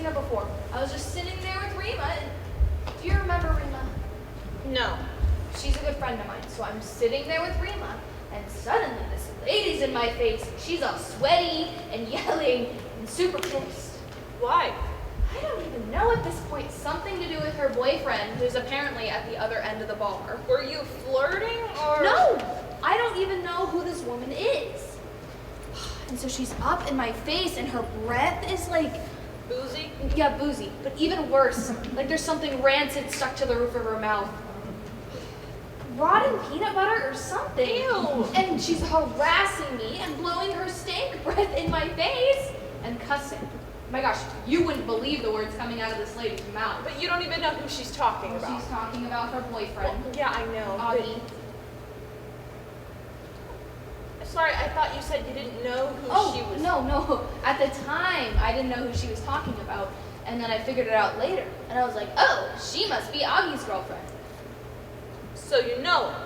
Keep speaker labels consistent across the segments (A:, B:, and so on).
A: seen her before. I was just sitting there with Rima, and do you remember Rima?
B: No.
A: She's a good friend of mine, so I'm sitting there with Rima, and suddenly this lady's in my face. She's all sweaty and yelling and super pissed.
B: Why?
A: I don't even know at this point. Something to do with her boyfriend, who's apparently at the other end of the bar.
B: Were you flirting or?
A: No! I don't even know who this woman is. And so she's up in my face, and her breath is like...
B: Boozy?
A: Yeah, boozy. But even worse, like there's something rancid stuck to the roof of her mouth. Rotten peanut butter or something.
B: Ew.
A: And she's harassing me and blowing her stank breath in my face and cussing. My gosh, you wouldn't believe the words coming out of this lady's mouth.
B: But you don't even know who she's talking about.
A: She's talking about her boyfriend.
B: Well, yeah, I know.
A: Augie.
B: Sorry, I thought you said you didn't know who she was.
A: No. At the time, I didn't know who she was talking about. And then I figured it out later. And I was like, oh, she must be Augie's girlfriend.
B: So you know him?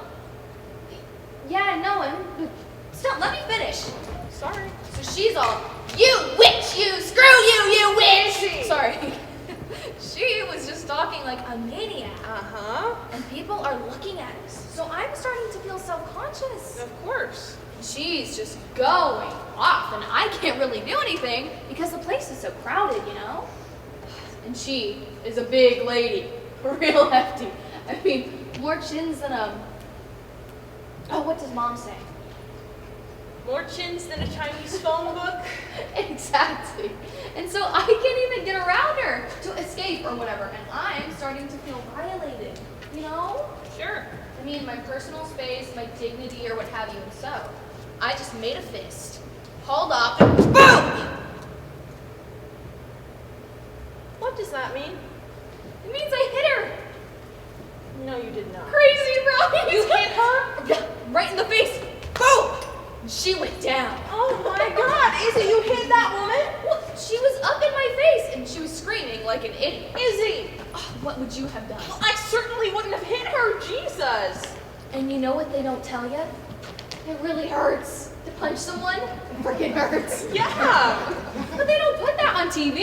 A: Yeah, I know him, but still, let me finish.
B: Sorry.
A: So she's all, you witch, you, screw you, you witch! Sorry. She was just talking like a maniac.
B: Uh-huh.
A: And people are looking at us. So I'm starting to feel self-conscious.
B: Of course.
A: She's just going off, and I can't really do anything because the place is so crowded, you know? And she is a big lady, real hefty. I mean, more chins than oh, what does Mom say?
B: More chins than a Chinese phone book?
A: Exactly. And so I can't even get around her to escape or whatever, and I'm starting to feel violated, you know?
B: Sure.
A: I mean, my personal space, my dignity, or what have you, and so I just made a fist, hauled up, and boom!
B: What does that mean?
A: It means I hit her.
B: No, you did not.
A: Crazy, right?
B: You hit her?
A: Yeah, right in the face. Boom! And she went down.
B: Oh my God, Izzy, you hit that woman?
A: Well, she was up in my face, and she was screaming like an idiot.
B: Izzy!
A: Oh, what would you have done?
B: Well, I certainly wouldn't have hit her, Jesus!
A: And you know what they don't tell you? It really hurts to punch someone. It freaking hurts.
B: Yeah!
A: But they don't put that on TV.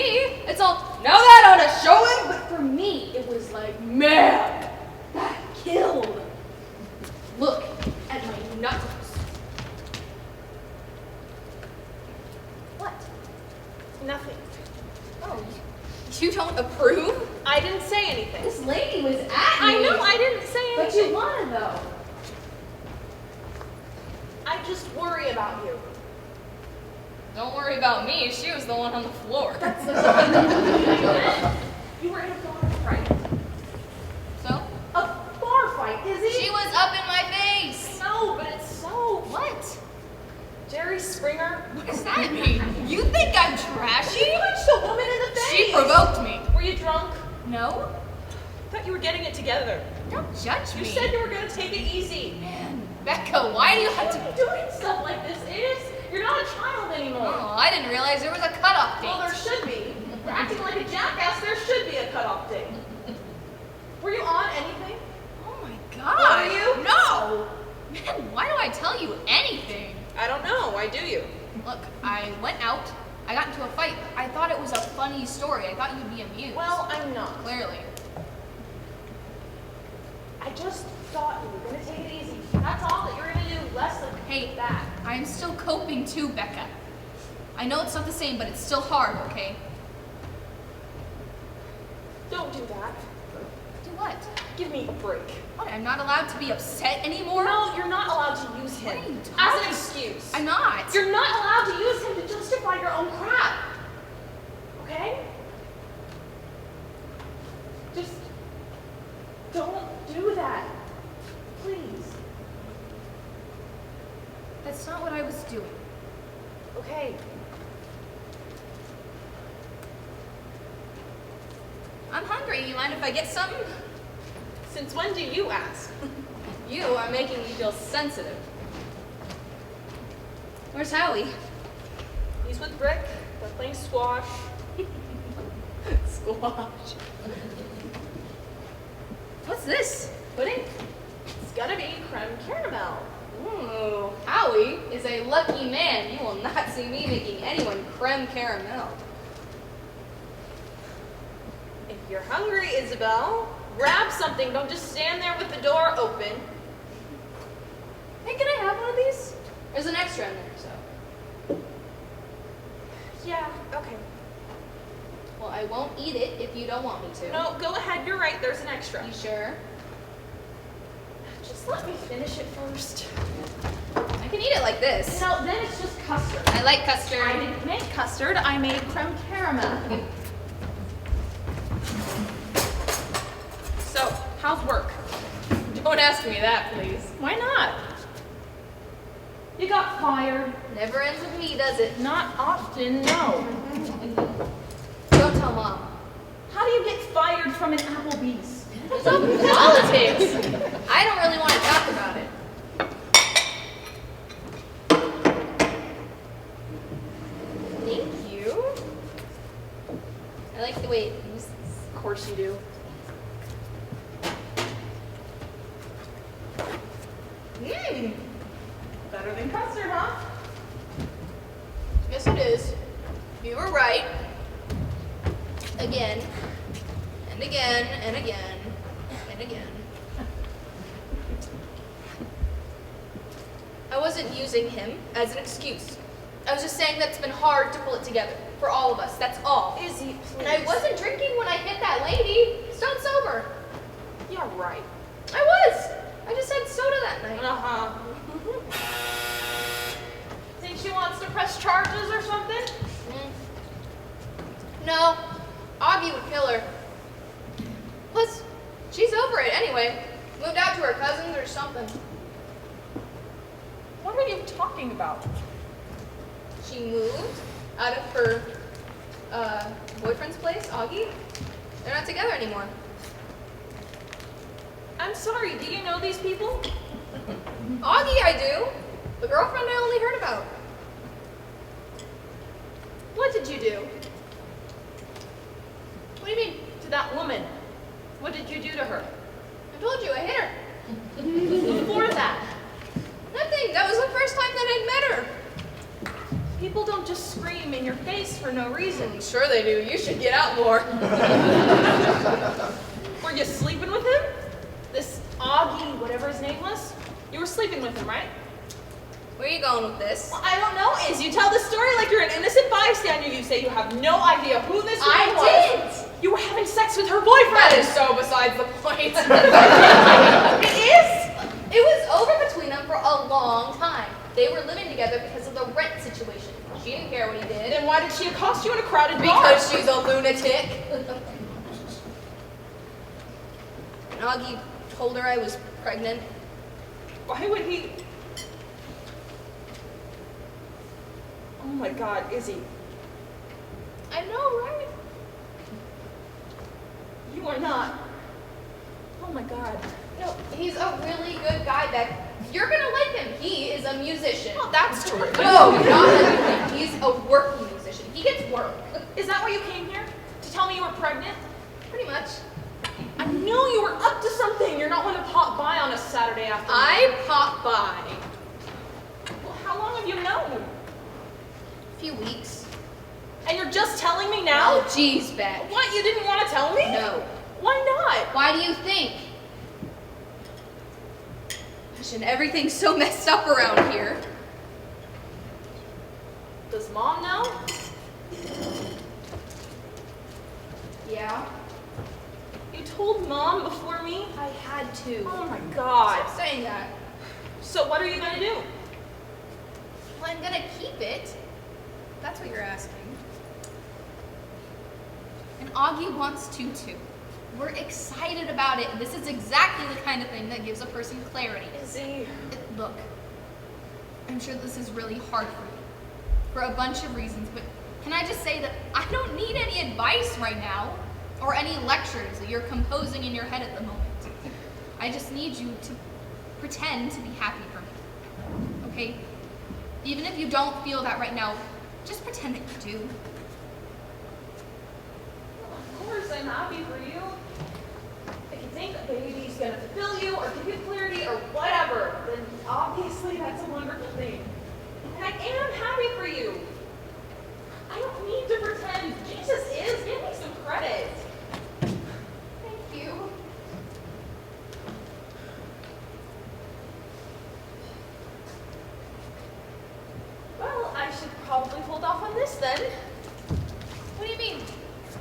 A: It's all, now that ought to show him. But for me, it was like, man, that killed. Look at my knuckles. What?
B: Nothing.
A: Oh, you don't approve?
B: I didn't say anything.
A: This lady was at me.
B: I know, I didn't say
A: But
B: anything.
A: you wanted though.
B: I just worry about you.
A: Don't worry about me. She was the one on the floor.
B: That's the You were in a bar fight.
A: So?
B: A bar fight, Izzy?
A: She was up in my face.
B: No, but it's so.
A: What?
B: Jerry Springer.
A: What does that mean? You think I'm trashy?
B: She punched a woman in the face.
A: She provoked me.
B: Were you drunk?
A: No?
B: I thought you were getting it together.
A: Don't judge me.
B: You said you were going to take it easy.
A: Man, Becca, why do you have to...
B: doing stuff like this, Is? You're not a child anymore.
A: Oh, I didn't realize there was a cutoff date.
B: Well, there should be. For acting like a jackass, there should be a cutoff date. Were you on anything?
A: Oh my god.
B: Were you?
A: No. Man, why do I tell you anything?
B: I don't know. Why do you?
A: Look, I went out. I got into a fight. I thought it was a funny story. I thought you'd be amused.
B: Well, I'm not.
A: Clearly.
B: I just thought you were going to take it easy. That's all that you're going to do. Less than
A: Hey,
B: that.
A: I am still coping too, Becca. I know it's not the same, but it's still hard, okay?
B: Don't do that.
A: Do what?
B: Give me a break.
A: What, I'm not allowed to be upset anymore?
B: No, you're not allowed to use him
A: What are you
B: as
A: talking-
B: an excuse.
A: I'm not.
B: You're not allowed to use him to justify your own crap. Okay? Just don't do that. Please.
A: That's not what I was doing.
B: Okay.
A: I'm hungry. You mind if I get something?
B: Since when do you ask?
A: You are making me feel sensitive. Where's Howie?
B: He's with Rick. They're playing squash.
A: Squash. What's this? Pudding?
B: It's gotta be creme caramel.
A: Ooh, Howie is a lucky man. You will not see me making anyone creme caramel.
B: You're hungry, Isabel. Grab something. Don't just stand there with the door open.
A: Hey, can I have one of these? There's an extra in there, so.
B: Yeah, okay.
A: Well, I won't eat it if you don't want me to.
B: No, go ahead. You're right. There's an extra.
A: You sure?
B: Just let me finish it first.
A: I can eat it like this.
B: No, then it's just custard.
A: I like custard.
B: I didn't make custard. I made creme caramel. So, how's work?
A: Don't ask me that, please.
B: Why not? You got fired.
A: Never ends with me, does it?
B: Not often, no.
A: Don't tell Mom.
B: How do you get fired from an Applebee's?
A: It's all politics. I don't really want to talk about it. Thank you. I like the way it oozes.
B: Of course you do.
A: Mmm.
B: Better than custard, huh?
A: Yes, it is. You were right. Again. And again, and again, and again. I wasn't using him as an excuse. I was just saying that it's been hard to pull it together. For all of us, that's all.
B: Izzy, please.
A: And I wasn't drinking when I hit that lady. Stone sober.
B: You're right.
A: I was. I just had soda that night.
B: Uh-huh. Think she wants to press charges or something?
A: No, Augie would kill her. Plus, she's over it anyway. Moved out to her cousins or something.
B: What are you talking about?
A: She moved out of her boyfriend's place, Augie. They're not together anymore.
B: I'm sorry, do you know these people?
A: Augie, I do. The girlfriend I only heard about. What did you do? What do you mean?
B: To that woman. What did you do to her?
A: I told you, I hit her.
B: Before that,
A: Nothing. That was the first time that I'd met her.
B: people don't just scream in your face for no reason.
A: I'm sure they do. You should get out more.
B: Were you sleeping with him? This Augie, whatever his name was? You were sleeping with him, right?
A: Where are you going with this?
B: Well, I don't know, Iz. You tell the story like you're an innocent bystander. You say you have no idea who this woman was.
A: I did.
B: You were having sex with her boyfriend.
A: That is so besides the point.
B: It is?
A: It was over between them for a long time. They were living together because of the rent situation. She didn't care what he did.
B: Then why did she accost you in a crowded bar?
A: Because she's a lunatic. And Augie told her I was pregnant.
B: Why would he? Oh my God, Izzy.
A: I know, right?
B: You are not. Oh my God.
A: No, he's a really good guy, Beck. You're gonna like him. He is a musician.
B: Oh, that's true.
A: No, not everything. He's a working musician. He gets work.
B: Is that why you came here? To tell me you were pregnant?
A: Pretty much.
B: I knew you were up to something. You're not one to pop by on a Saturday afternoon.
A: I pop by.
B: Well, how long have you known?
A: A few weeks.
B: And you're just telling me now?
A: Oh, jeez, Beck.
B: What, you didn't want to tell me?
A: No.
B: Why not?
A: Why do you think? Gosh, and everything's so messed up around here.
B: Does Mom know?
A: Yeah,
B: You told Mom before me?
A: I had to.
B: Oh my God.
A: Stop saying that.
B: So what are you gonna do?
A: Well, I'm gonna keep it. That's what you're asking. And Augie wants to too. We're excited about it. This is exactly the kind of thing that gives a person clarity.
B: Izzy.
A: Look, I'm sure this is really hard for you for a bunch of reasons, but can I just say that I don't need any advice right now or any lectures that you're composing in your head at the moment. I just need you to pretend to be happy for me, okay? Even if you don't feel that right now, just pretend that you do.
B: Of course I'm happy for you. If you think a baby's gonna fulfill you or give you clarity or whatever, then obviously that's a wonderful thing. And I am happy for you. I don't need to pretend. Jesus is. Give me some credit.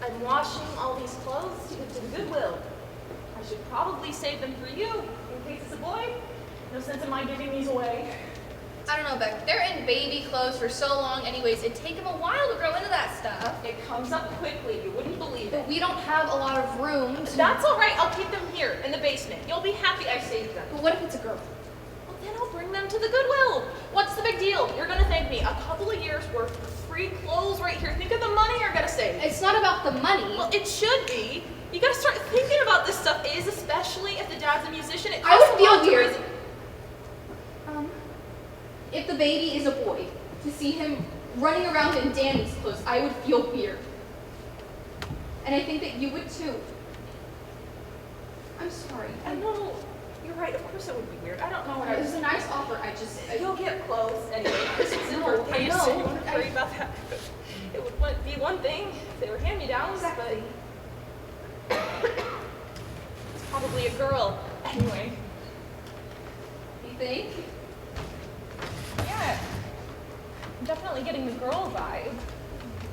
B: I'm washing all these clothes to get to the Goodwill. I should probably save them for you, in case it's a boy. No sense in my giving these away.
A: I don't know, Beck. They're in baby clothes for so long anyways. It'd take them a while to grow into that stuff.
B: It comes up quickly, you wouldn't believe
A: But
B: it.
A: we don't have a lot of room to...
B: That's all right, I'll keep them here, in the basement. You'll be happy I saved them.
A: But what if it's a girl?
B: Well, then I'll bring them to the Goodwill. What's the big deal? You're gonna thank me. A couple of years worth of free clothes right here. Think of the money you're gonna save.
A: It's not about the money.
B: Well, it should be. You gotta start thinking about this stuff, especially if the dad's a musician. It
A: I
B: costs
A: would
B: a lot
A: feel
B: to
A: weird.
B: raise-
A: If the baby is a boy, to see him running around in Danny's clothes, I would feel weird. And I think that you would too. I'm sorry.
B: I know. You're right. Of course it would be weird. I don't know what I
A: It
B: was.
A: was a nice offer.
B: You'll get clothes anyway. Christmas and
A: No,
B: birthdays,
A: I know.
B: so you wouldn't worry about that. It would be one thing if they were hand-me-downs,
A: Exactly.
B: but it's probably a girl anyway.
A: You think?
B: Yeah, I'm definitely getting the girl vibe.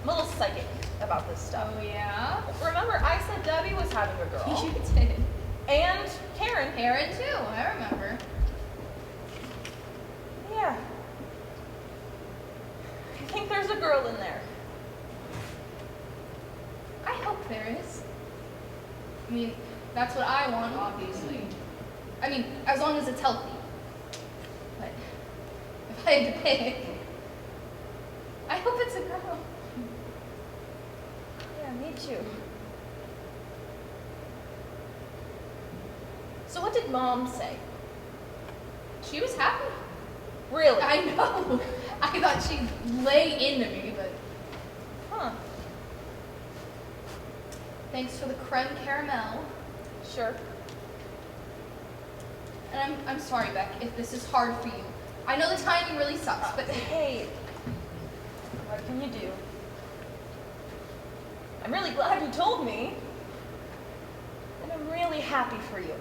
B: I'm a little psychic about this stuff.
A: Oh yeah?
B: Remember, I said Debbie was having a girl.
A: You did.
B: And Karen.
A: Karen too, I remember.
B: Yeah. I think there's a girl in there.
A: I hope there is. I mean, that's what I want, obviously. I mean, as long as it's healthy. But if I had to pick, I hope it's a girl.
B: Yeah, me too. So what did Mom say?
A: She was happy.
B: Really?
A: I know. I thought she'd lay into me, but
B: Huh.
A: thanks for the creme caramel.
B: Sure.
A: And I'm sorry, Beck, if this is hard for you. I know the timing really sucks, but
B: Hey, what can you do? I'm really glad you told me. And I'm really happy for you.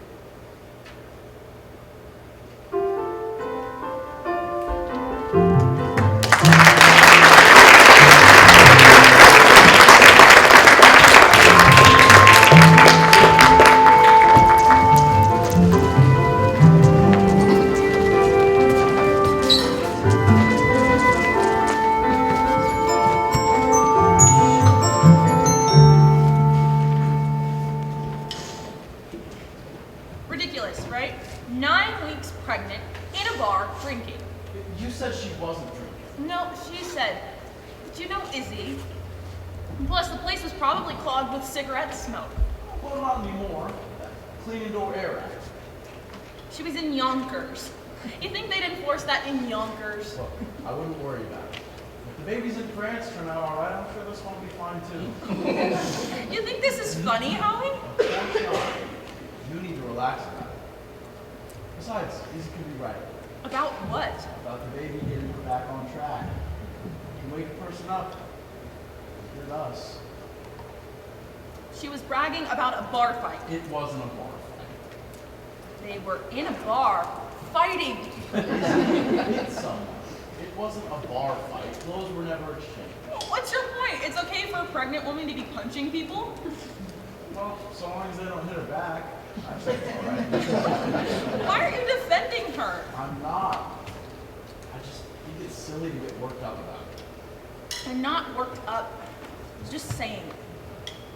B: Ridiculous, right? 9 weeks pregnant, in a bar, drinking.
C: You said she wasn't drinking.
B: No, she said, did you know Izzy? Plus, the place was probably clogged with cigarette smoke.
C: Well, not anymore. Clean Indoor Air Act.
B: She was in Yonkers. You think they'd enforce that in Yonkers?
C: Look, I wouldn't worry about it. If the babies in France turn out all right, I'm sure this one will be fine too.
B: You think this is funny, Howie?
C: Of course not. You need to relax about it. Besides, Izzy could be right
B: About what?
C: about the baby getting her back on track. You can wake a person up. It does.
B: She was bragging about a bar fight.
C: It wasn't a bar fight.
B: They were in a bar, fighting.
C: Hit someone. It wasn't a bar fight. Clothes were never exchanged.
B: What's your point? It's okay for a pregnant woman to be punching people?
C: Well, so long as they don't hit her back, I think it's all right.
B: Why are you defending her?
C: I'm not. I just think it's silly to get worked up about it.
B: I'm not worked up. Just saying.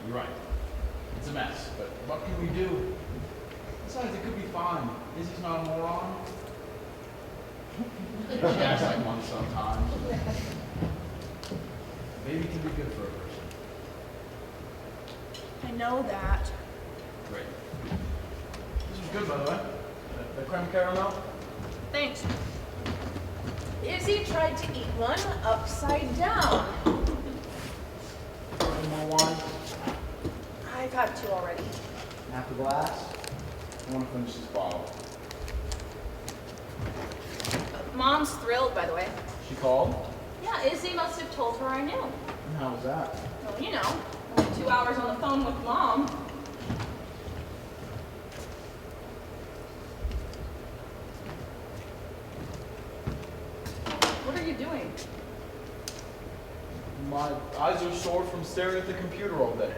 C: You're right. It's a mess, but what can we do? Besides, it could be fine. Izzy's not a moron. She acts like one sometimes. Baby can be good for a person.
B: I know that.
C: Great. This was good, by the way. The creme caramel.
B: Thanks. Izzy tried to eat one upside down.
C: Any more wine?
B: I've had 2 already.
C: Half a glass? I want to finish this bottle.
B: Mom's thrilled, by the way.
C: She called?
B: Yeah, Izzy must have told her I knew.
C: And how was that?
B: Well, you know, only 2 hours on the phone with Mom. What are you doing?
C: My My eyes are sore from staring at the computer all day.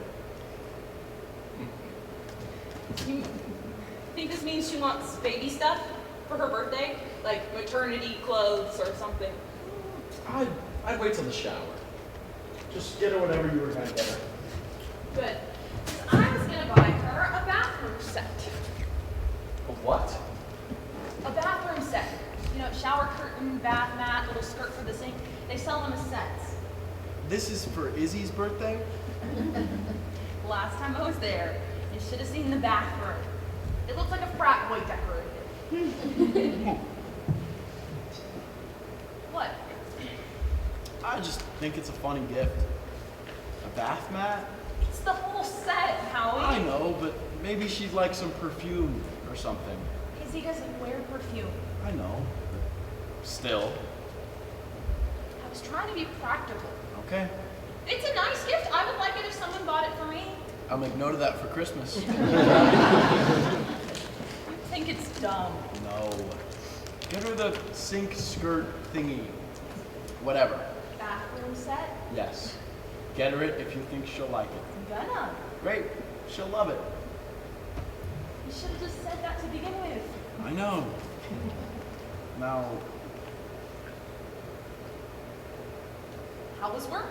B: You think this means she wants baby stuff for her birthday? Like maternity clothes or something?
C: I'd wait till the shower. Just get her whatever you were gonna get her.
B: Good. 'Cause I was gonna buy her a bathroom set.
C: A what?
B: A bathroom set. You know, shower curtain, bath mat, little skirt for the sink. They sell them as sets.
D: This is for Izzy's birthday?
B: Last time I was there, you should have seen the bathroom. It looked like a frat boy decorated. What?
D: I just think it's a funny gift. A bath mat?
B: It's the whole set, Howie.
D: I know, but maybe she'd like some perfume or something.
B: Izzy doesn't wear perfume.
D: I know, but still.
B: I was trying to be practical.
D: Okay,
B: It's a nice gift. I would like it if someone bought it for me.
D: I'll make note of that for Christmas.
B: You think it's dumb.
D: No. Get her the sink skirt thingy. Whatever.
B: Bathroom set?
D: Yes. Get her it if you think she'll like it.
B: I'm gonna.
D: Great. She'll love it.
B: You should have just said that to begin with.
D: I know. Now,
B: How was work?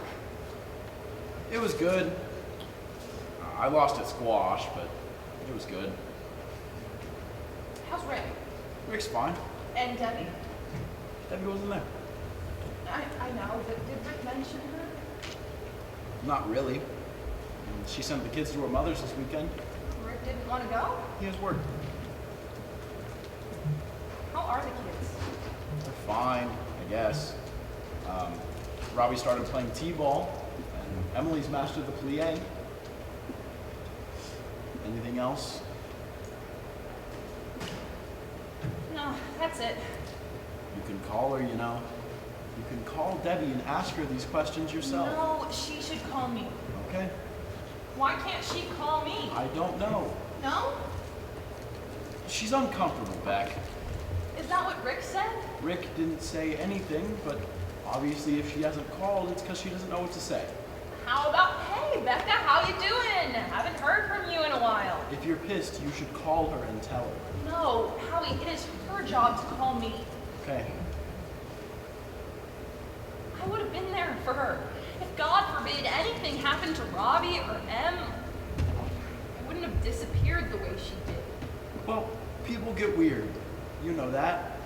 D: it was good. I lost at squash, but it was good.
B: How's Rick?
D: Rick's fine.
B: And Debbie?
D: Debbie wasn't there.
B: I know, but did Rick mention her?
D: Not really. She sent the kids to her mother's this weekend.
B: Rick didn't want to go?
D: He has work.
B: How are the kids?
D: They're fine, I guess. Robbie started playing t-ball, and Emily's mastered the plie. Anything else?
B: No, that's it.
D: You can call her, you know. You can call Debbie and ask her these questions yourself.
B: No, she should call me.
D: Okay?
B: Why can't she call me?
D: I don't know.
B: No?
D: She's uncomfortable, Beck.
B: Is that what Rick said?
D: Rick didn't say anything, but obviously if she hasn't called, it's because she doesn't know what to say.
B: How about, hey, Becca, how you doing? Haven't heard from you in a while.
D: If you're pissed, you should call her and tell her.
B: No, Howie, it is her job to call me.
D: Okay.
B: I would have been there for her. If God forbid anything happened to Robbie or Em, I wouldn't have disappeared the way she did.
D: Well, people get weird. You know that.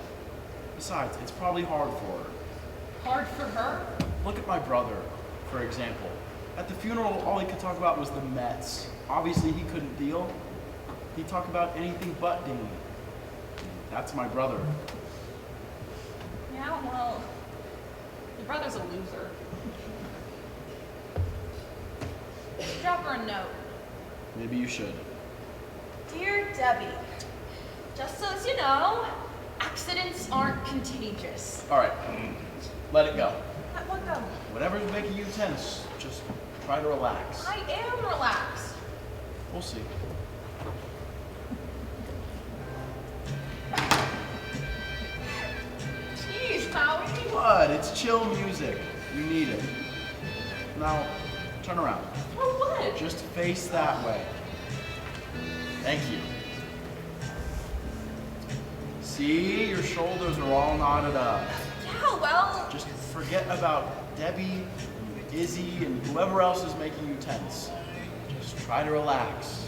D: Besides, it's probably hard for her.
B: Hard for her?
D: Look at my brother, for example. At the funeral, all he could talk about was the Mets. Obviously, he couldn't deal. He'd talk about anything but Danny. That's my brother.
B: Yeah, well, your brother's a loser. Drop her a note.
D: Maybe you should.
B: Dear Debbie, just so as you know, accidents aren't contagious.
D: All right, let it go.
B: What go?
D: Whatever's making you tense, just try to relax.
B: I am relaxed.
D: We'll see.
B: Jeez, Howie.
D: What? It's chill music. You need it. Now, turn around.
B: For what?
D: Just face that way. Thank you. See, your shoulders are all knotted up.
B: Yeah, well,
D: Just forget about Debbie, and Izzy, and whoever else is making you tense. Just try to relax.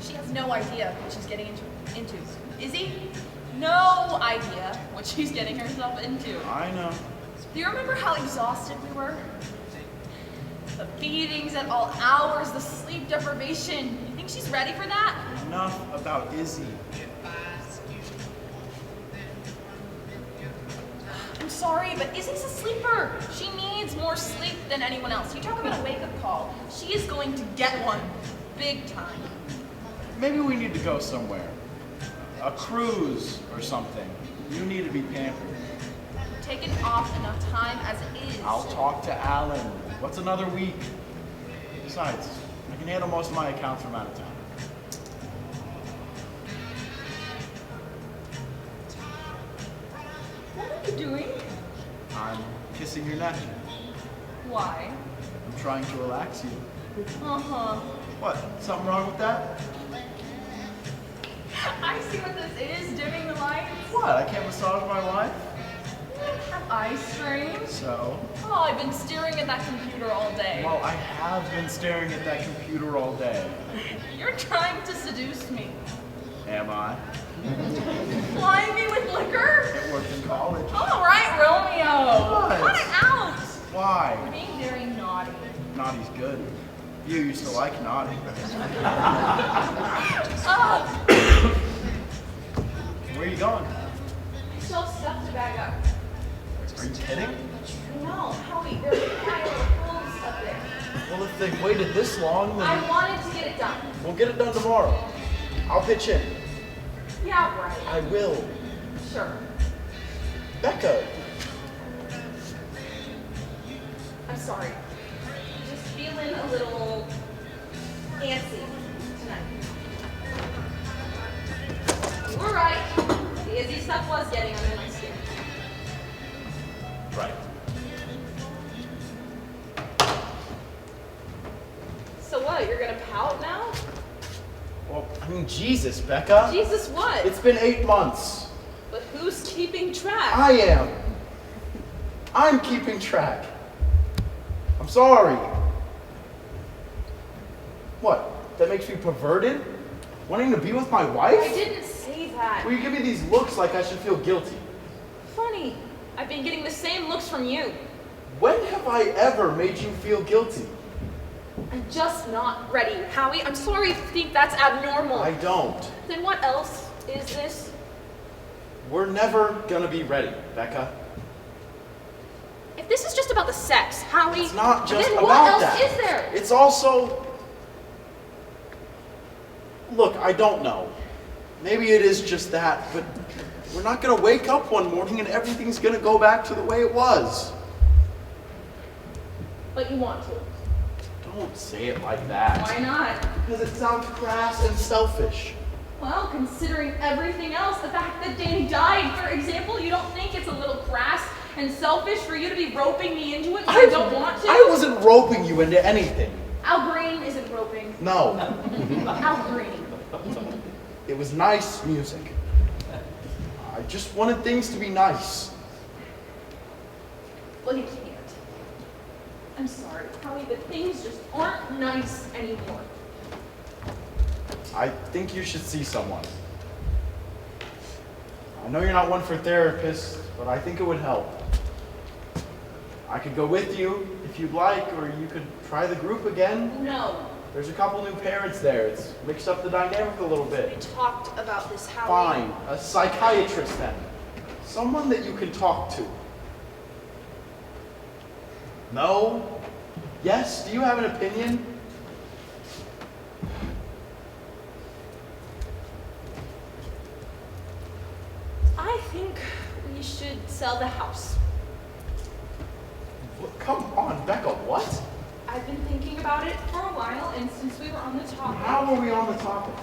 B: she has no idea what she's getting into. Izzy? No idea what she's getting herself into.
D: I know.
B: Do you remember how exhausted we were? The feedings at all hours, the sleep deprivation. You think she's ready for that?
D: Enough about Izzy.
B: I'm sorry, but Izzy's a sleeper. She needs more sleep than anyone else. You talk about a wake-up call. She is going to get one. Big time.
D: Maybe we need to go somewhere. A cruise or something. You need to be pampered.
B: Taken off enough time as it is.
D: I'll talk to Alan. What's another week? Besides, I can handle most of my accounts from out of town.
B: you doing?
D: I'm kissing your neck.
B: Why?
D: I'm trying to relax you.
B: Uh-huh.
D: What? Something wrong with that?
B: I see what this is, dimming the lights.
D: What? I can't massage my wife?
B: Have ice cream.
D: So?
B: Oh, I've been staring at that computer all day.
D: Well, I have been staring at that computer all day.
B: You're trying to seduce me.
D: Am I?
B: Flying me with liquor?
D: It worked in college.
B: All right, Romeo.
D: What?
B: Cut it out.
D: Why?
B: You're being very naughty.
D: Naughty's good. You used to like naughty. Where are you going?
B: Still have stuff to bag up.
D: Are you kidding?
B: No, Howie, there's a pile of clothes up there.
D: Well, if they've waited this long, then
B: I wanted to get it done.
D: we'll get it done tomorrow. I'll pitch in.
B: Yeah, right.
D: I will.
B: Sure.
D: Becca,
B: I'm sorry. Just feeling a little antsy tonight. You were right. The Izzy stuff was getting under my skin.
D: right.
B: So what, you're gonna pout now?
D: Well, I mean, Jesus, Becca.
B: Jesus, what?
D: It's been 8 months.
B: But who's keeping track?
D: I am. I'm keeping track. I'm sorry. What? That makes me perverted? Wanting to be with my wife?
B: I didn't say that.
D: Well, you give me these looks like I should feel guilty.
B: Funny. I've been getting the same looks from you.
D: When have I ever made you feel guilty?
B: I'm just not ready. Howie, I'm sorry if you think that's abnormal.
D: I don't.
B: Then what else is this?
D: We're never gonna be ready, Becca.
B: If this is just about the sex, Howie,
D: It's not just
B: then
D: about
B: what else
D: that.
B: is there?
D: It's also... Look, I don't know. Maybe it is just that, but we're not gonna wake up one morning and everything's gonna go back to the way it was.
B: But you want to.
D: Don't say it like that.
B: Why not?
D: Because it sounds crass and selfish.
B: Well, considering everything else, the fact that Danny died, for example, you don't think it's a little crass and selfish for you to be roping me into it when I don't want to?
D: I wasn't roping you into anything.
B: Al Green isn't roping.
D: No.
B: Al Green.
D: It was nice music. I just wanted things to be nice.
B: Well, you can't. I'm sorry, Howie, but things just aren't nice anymore.
D: I think you should see someone. I know you're not one for therapists, but I think it would help. I could go with you if you'd like, or you could try the group again.
B: No.
D: There's a couple new parents there. It's mixed up the dynamic a little
B: We
D: bit.
B: talked about this, Howie.
D: Fine. A psychiatrist then. Someone that you can talk to. No? Yes? Do you have an opinion?
B: I think we should sell the house.
D: Come on, Becca, what?
B: I've been thinking about it for a while, and since we were on the topic,
D: How are we on the topic?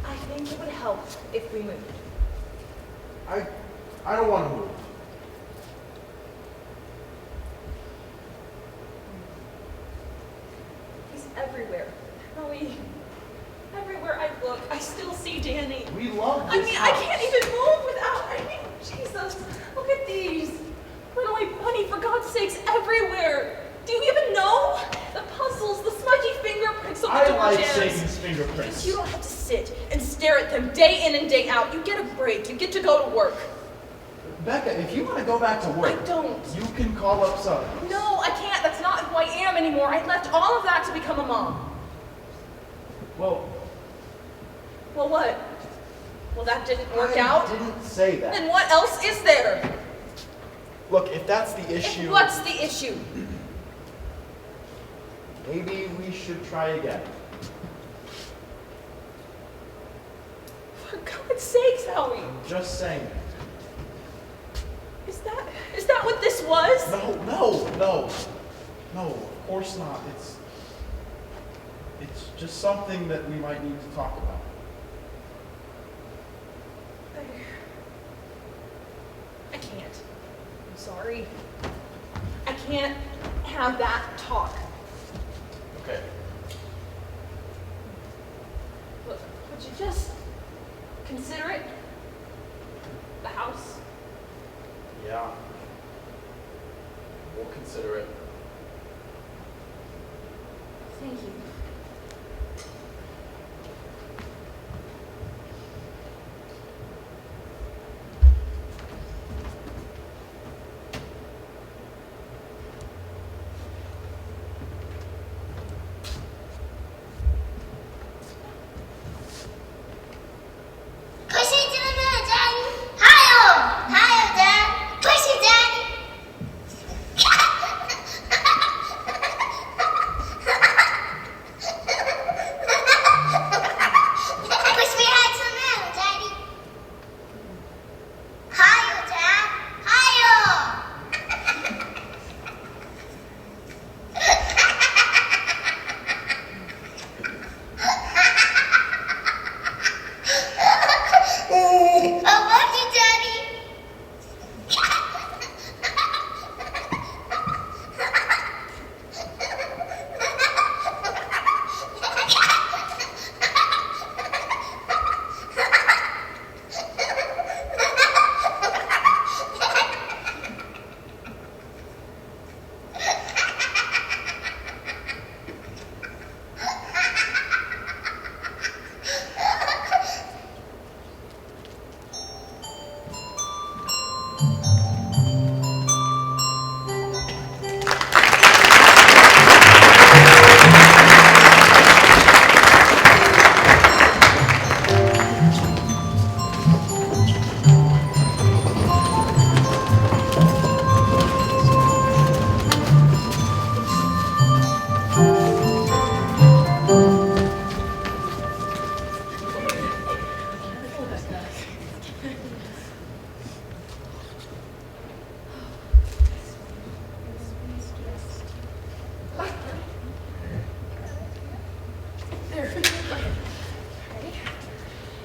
B: I think it would help if we moved.
D: I don't want to move.
B: He's everywhere. Howie, everywhere I look, I still see Danny.
D: We love
B: I
D: this
B: mean,
D: house.
B: I can't even move without, Jesus, look at these. Little white bunny, for God's sakes, everywhere. Do you even know? The puzzles, the smudgy fingerprints on the
D: I
B: door
D: like
B: jambs.
D: Satan's fingerprints.
B: Because you don't have to sit and stare at them day in and day out. You get a break. You get to go to work.
D: Becca, if you want to go back to work,
B: I don't.
D: you can call up some.
B: No, I can't. That's not who I am anymore. I left all of that to become a mom.
D: Well,
B: Well, what? Well, that didn't work
D: I
B: out.
D: didn't say that.
B: Then what else is there?
D: Look, if that's the issue,
B: What's the issue?
D: maybe we should try again.
B: For God's sakes, Howie.
D: Just saying.
B: Is that what this was?
D: No, of course not. It's just something that we might need to talk about.
B: I can't. sorry. I can't have that talk.
C: Okay.
B: Look, would you just consider it? The house?
C: Yeah. We'll consider it.
B: Thank you.
E: Push it to the moon, Daddy. Higher, higher, Dad. Push it, Daddy. Push me high to the moon, Daddy. Higher, Dad. Higher. I love you, Daddy.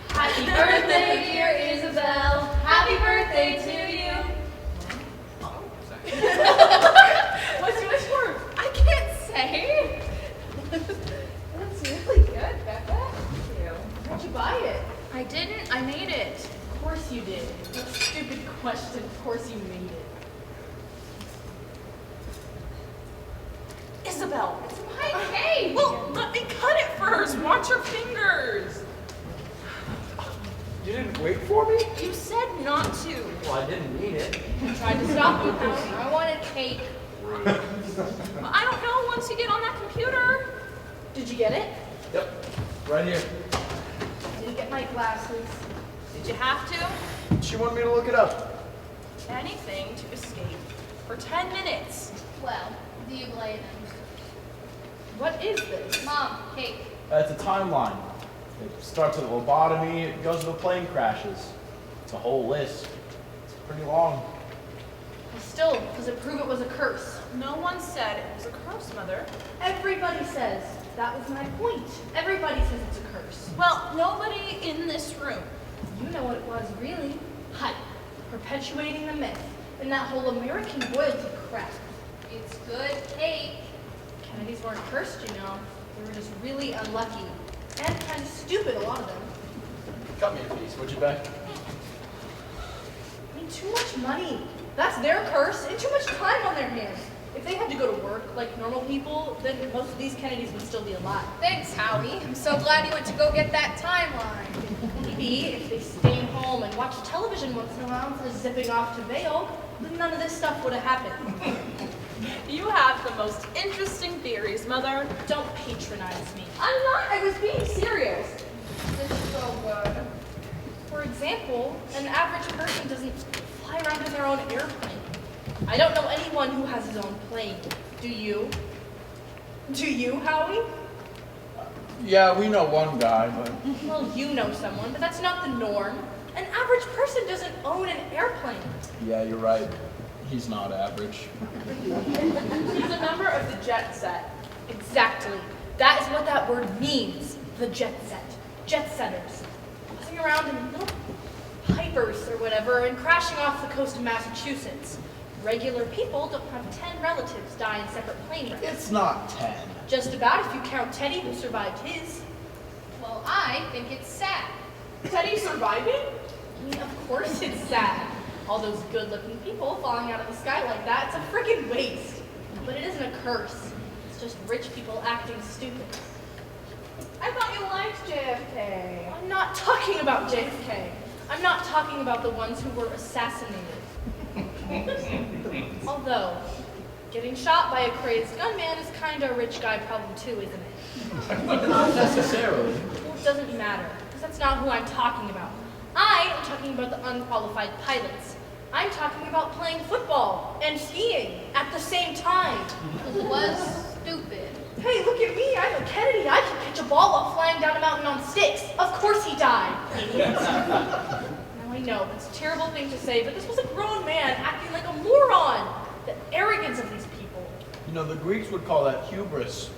A: Happy birthday, dear Isabel. Happy birthday to you.
B: What's your wish for?
A: I can't say.
B: That's really good, Becca. Thank you. Where'd you buy it?
A: I didn't. I made it.
B: Of course you did. What a stupid question. Of course you made it. Isabel, it's
A: My cake.
B: well, let me cut it first. Watch your fingers.
F: You didn't wait for me?
B: You said not to.
F: Well, I didn't mean it.
B: Tried to stop you, Howie.
A: I wanted cake.
B: I don't know once you get on that computer. Did you get it?
F: Yep, right here.
A: Didn't get my glasses.
B: Did you have to?
F: She wanted me to look it up.
B: Anything to escape for 10 minutes.
A: Well, do you blame them?
B: What is this?
A: Mom, cake.
D: It's a timeline. It starts with lobotomy, it goes to the plane crashes. It's a whole list. It's pretty long.
A: Still, does it prove it was a curse?
B: No one said it was a curse, Mother.
A: Everybody says. That was my point. Everybody says it's a curse.
B: Well, nobody in this room.
A: You know what it was, really. Hype. Perpetuating the myth. And that whole American royalty crap. It's good cake. Kennedys weren't cursed, you know. They were just really unlucky. And kind of stupid, a lot of them.
C: Cut me a piece, would you, Beck?
A: I mean, too much money. That's their curse, and too much time on their hands. If they had to go to work like normal people, then most of these Kennedys would still be alive.
G: Thanks, Howie. I'm so glad you went to go get that timeline.
A: Maybe if they stayed home and watched television once in a while instead of zipping off to Vail, then none of this stuff would have happened.
B: You have the most interesting theories, Mother.
A: Don't patronize me.
B: I'm not. I was being serious.
G: This is so good.
A: For example, an average person doesn't fly around in their own airplane. I don't know anyone who has his own plane. Do you? Do you, Howie?
C: Yeah, we know one guy, but
A: Well, you know someone, but that's not the norm. An average person doesn't own an airplane.
C: yeah, you're right. He's not average.
B: He's a member of the jet set.
A: Exactly. That is what that word means. The jet set. Jet setters. Buzzing around in little pipers or whatever and crashing off the coast of Massachusetts.
H: Regular people don't have 10 relatives die in separate plane wrecks.
D: It's not 10.
H: Just about if you count Teddy, who survived his.
A: Well, I think it's sad.
B: Teddy surviving?
H: I mean, of course it's sad. All those good-looking people falling out of the sky like that, it's a freaking waste. But it isn't a curse. It's just rich people acting stupid.
B: I thought you liked JFK.
H: I'm not talking about JFK. I'm not talking about the ones who were assassinated. Although, getting shot by a crazed gunman is kind of a rich guy problem too, isn't it?
D: Not necessarily.
H: Well, it doesn't matter, because that's not who I'm talking about. I am talking about the unqualified pilots. I'm talking about playing football and skiing at the same time.
A: It was stupid.
H: Hey, look at me, I'm a Kennedy. I can catch a ball while flying down a mountain on sticks. Of course he died, idiot. Now I know, it's a terrible thing to say, but this was a grown man acting like a moron. The arrogance of these people.
F: You know, the Greeks would call that hubris.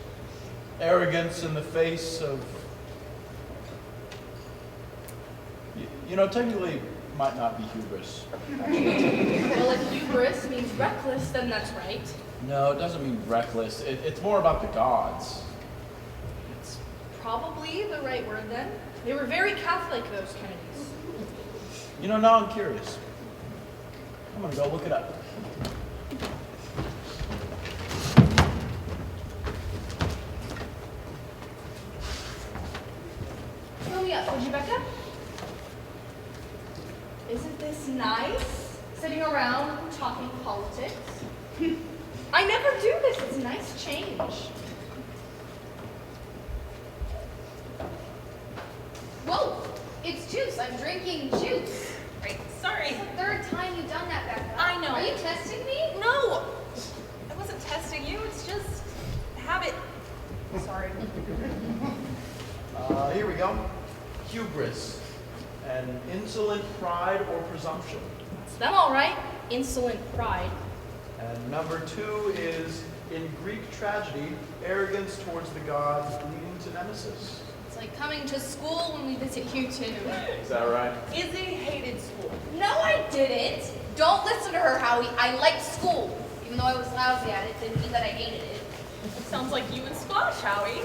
F: Arrogance in the face of... You know, technically, might not be hubris.
H: Well, if hubris means reckless, then that's right.
F: No, it doesn't mean reckless. It's more about the gods.
H: It's probably the right word then. They were very Catholic, those Kennedys.
F: You know, now I'm curious. I'm gonna go look it up.
H: Fill me up, would you, Becca? Isn't this nice? Sitting around talking politics? I never do this. It's a nice change.
A: Whoa, it's juice. I'm drinking juice.
B: Right, sorry.
A: It's the third time you've done that, Becca.
B: I know.
A: Are you testing me?
B: No! I wasn't testing you, it's just habit. Sorry.
F: Here we go. Hubris. An insolent pride or presumption.
H: It's them all right. Insolent pride.
F: And number 2 is, in Greek tragedy, arrogance towards the gods leading to nemesis.
A: It's like coming to school when we visit you two.
F: Is that right?
B: Izzy hated school.
A: No, I didn't. Don't listen to her, Howie. I liked school. Even though I was lousy at it, didn't mean that I hated it.
B: Sounds like you and squash, Howie.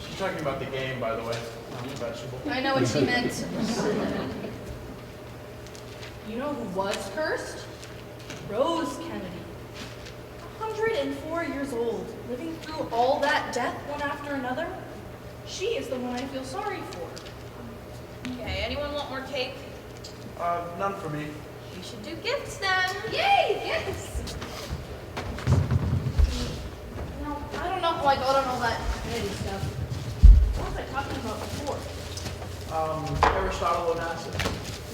F: She's talking about the game, by the way, not the vegetable.
A: I know what she meant.
H: You know who was cursed? Rose Kennedy. 104 years old, living through all that death one after another. She is the one I feel sorry for.
B: Okay, anyone want more cake?
F: None for me.
B: We should do gifts then.
A: Yay, yes!
H: Now, I don't know how I got on all that Kennedy stuff. What was I talking about before?
F: Aristotle Onassis.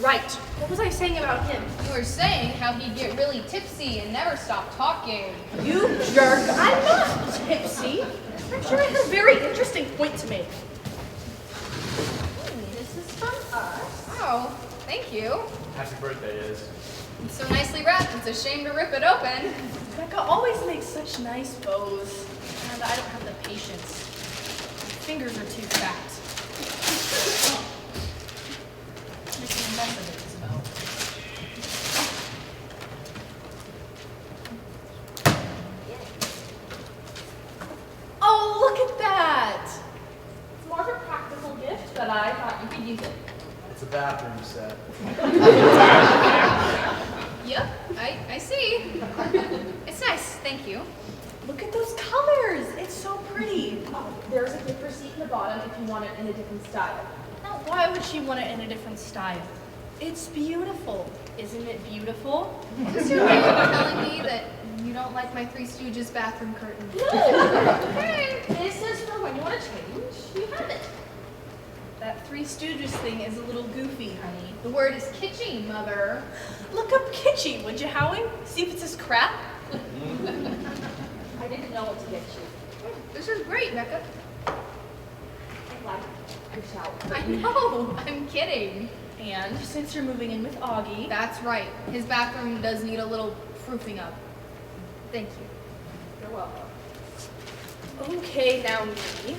H: Right. What was I saying about him?
A: You were saying how he'd get really tipsy and never stop talking.
H: You jerk. I'm not tipsy. I'm sure I had a very interesting point to make. This is from us.
A: Oh, thank you.
F: Happy birthday, Iz.
A: It's so nicely wrapped, it's a shame to rip it open.
H: Becca always makes such nice bows, and I don't have the patience. My fingers are too fat. Making a mess of it, Isabel. Oh, look at that! It's more of a practical gift, but I thought you could use it.
F: It's a bathroom set.
A: Yep, I see. It's nice, thank you.
H: Look at those colors! It's so pretty. There's a gift receipt in the bottom if you want it in a different style. Now, why would she want it in a different style? It's beautiful. Isn't it beautiful?
A: Is this your way of telling me that you don't like my Three Stooges bathroom curtain?
H: Okay. This is for when you want to change. You have it. That Three Stooges thing is a little goofy, honey.
A: The word is kitschy, mother.
H: Look up kitschy, would you, Howie? See if it says crap.
B: I didn't know what to get you.
A: This is great, Becca.
B: I'm glad you showered.
A: I know, I'm kidding.
H: And since you're moving in with Augie,
A: That's right, his bathroom does need a little proofing up. Thank you.
B: You're welcome.
H: okay, now me.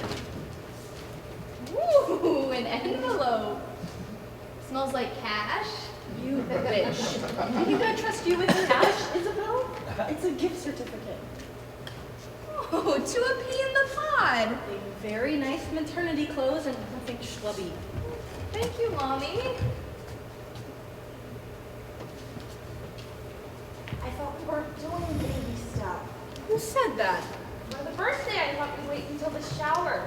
A: Ooh, an envelope. Smells like cash.
H: You bitch. Are you gonna trust you with cash, Isabel? It's a gift certificate.
G: Oh, to a pea in the pod.
H: A very nice maternity clothes and nothing schlubby.
G: Thank you, Mommy.
B: I thought we weren't doing baby stuff.
H: Who said that?
B: For the birthday, I thought we'd wait until the shower.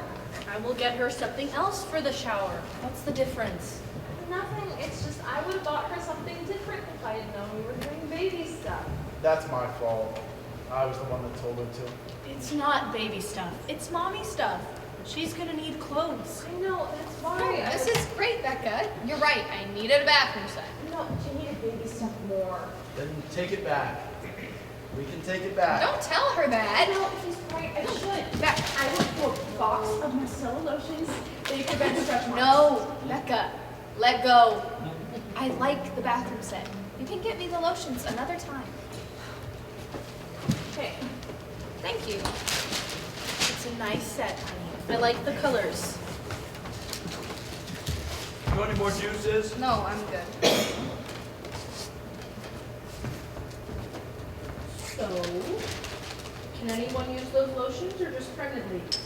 H: I will get her something else for the shower. What's the difference?
B: Nothing. It's just I would have bought her something different if I had known we were doing baby stuff.
F: That's my fault. I was the one that told her to.
H: It's not baby stuff. It's mommy stuff. She's gonna need clothes.
B: I know, that's why.
G: Oh, this is great, Becca. You're right. I needed a bathroom set.
B: No, she needed baby stuff more.
F: Then take it back. We can take it back.
G: Don't tell her that.
B: No, he's right. I should.
G: Becca.
B: I went to a box of micellar lotions that you prevent stretch marks.
G: No, Becca. Let go. I like the bathroom set. You can get me the lotions another time.
B: Okay.
G: Thank you.
H: It's a nice set, honey. I like the colors.
F: You want any more juices?
G: No, I'm good.
H: So, can anyone use those lotions or just pregnant ladies?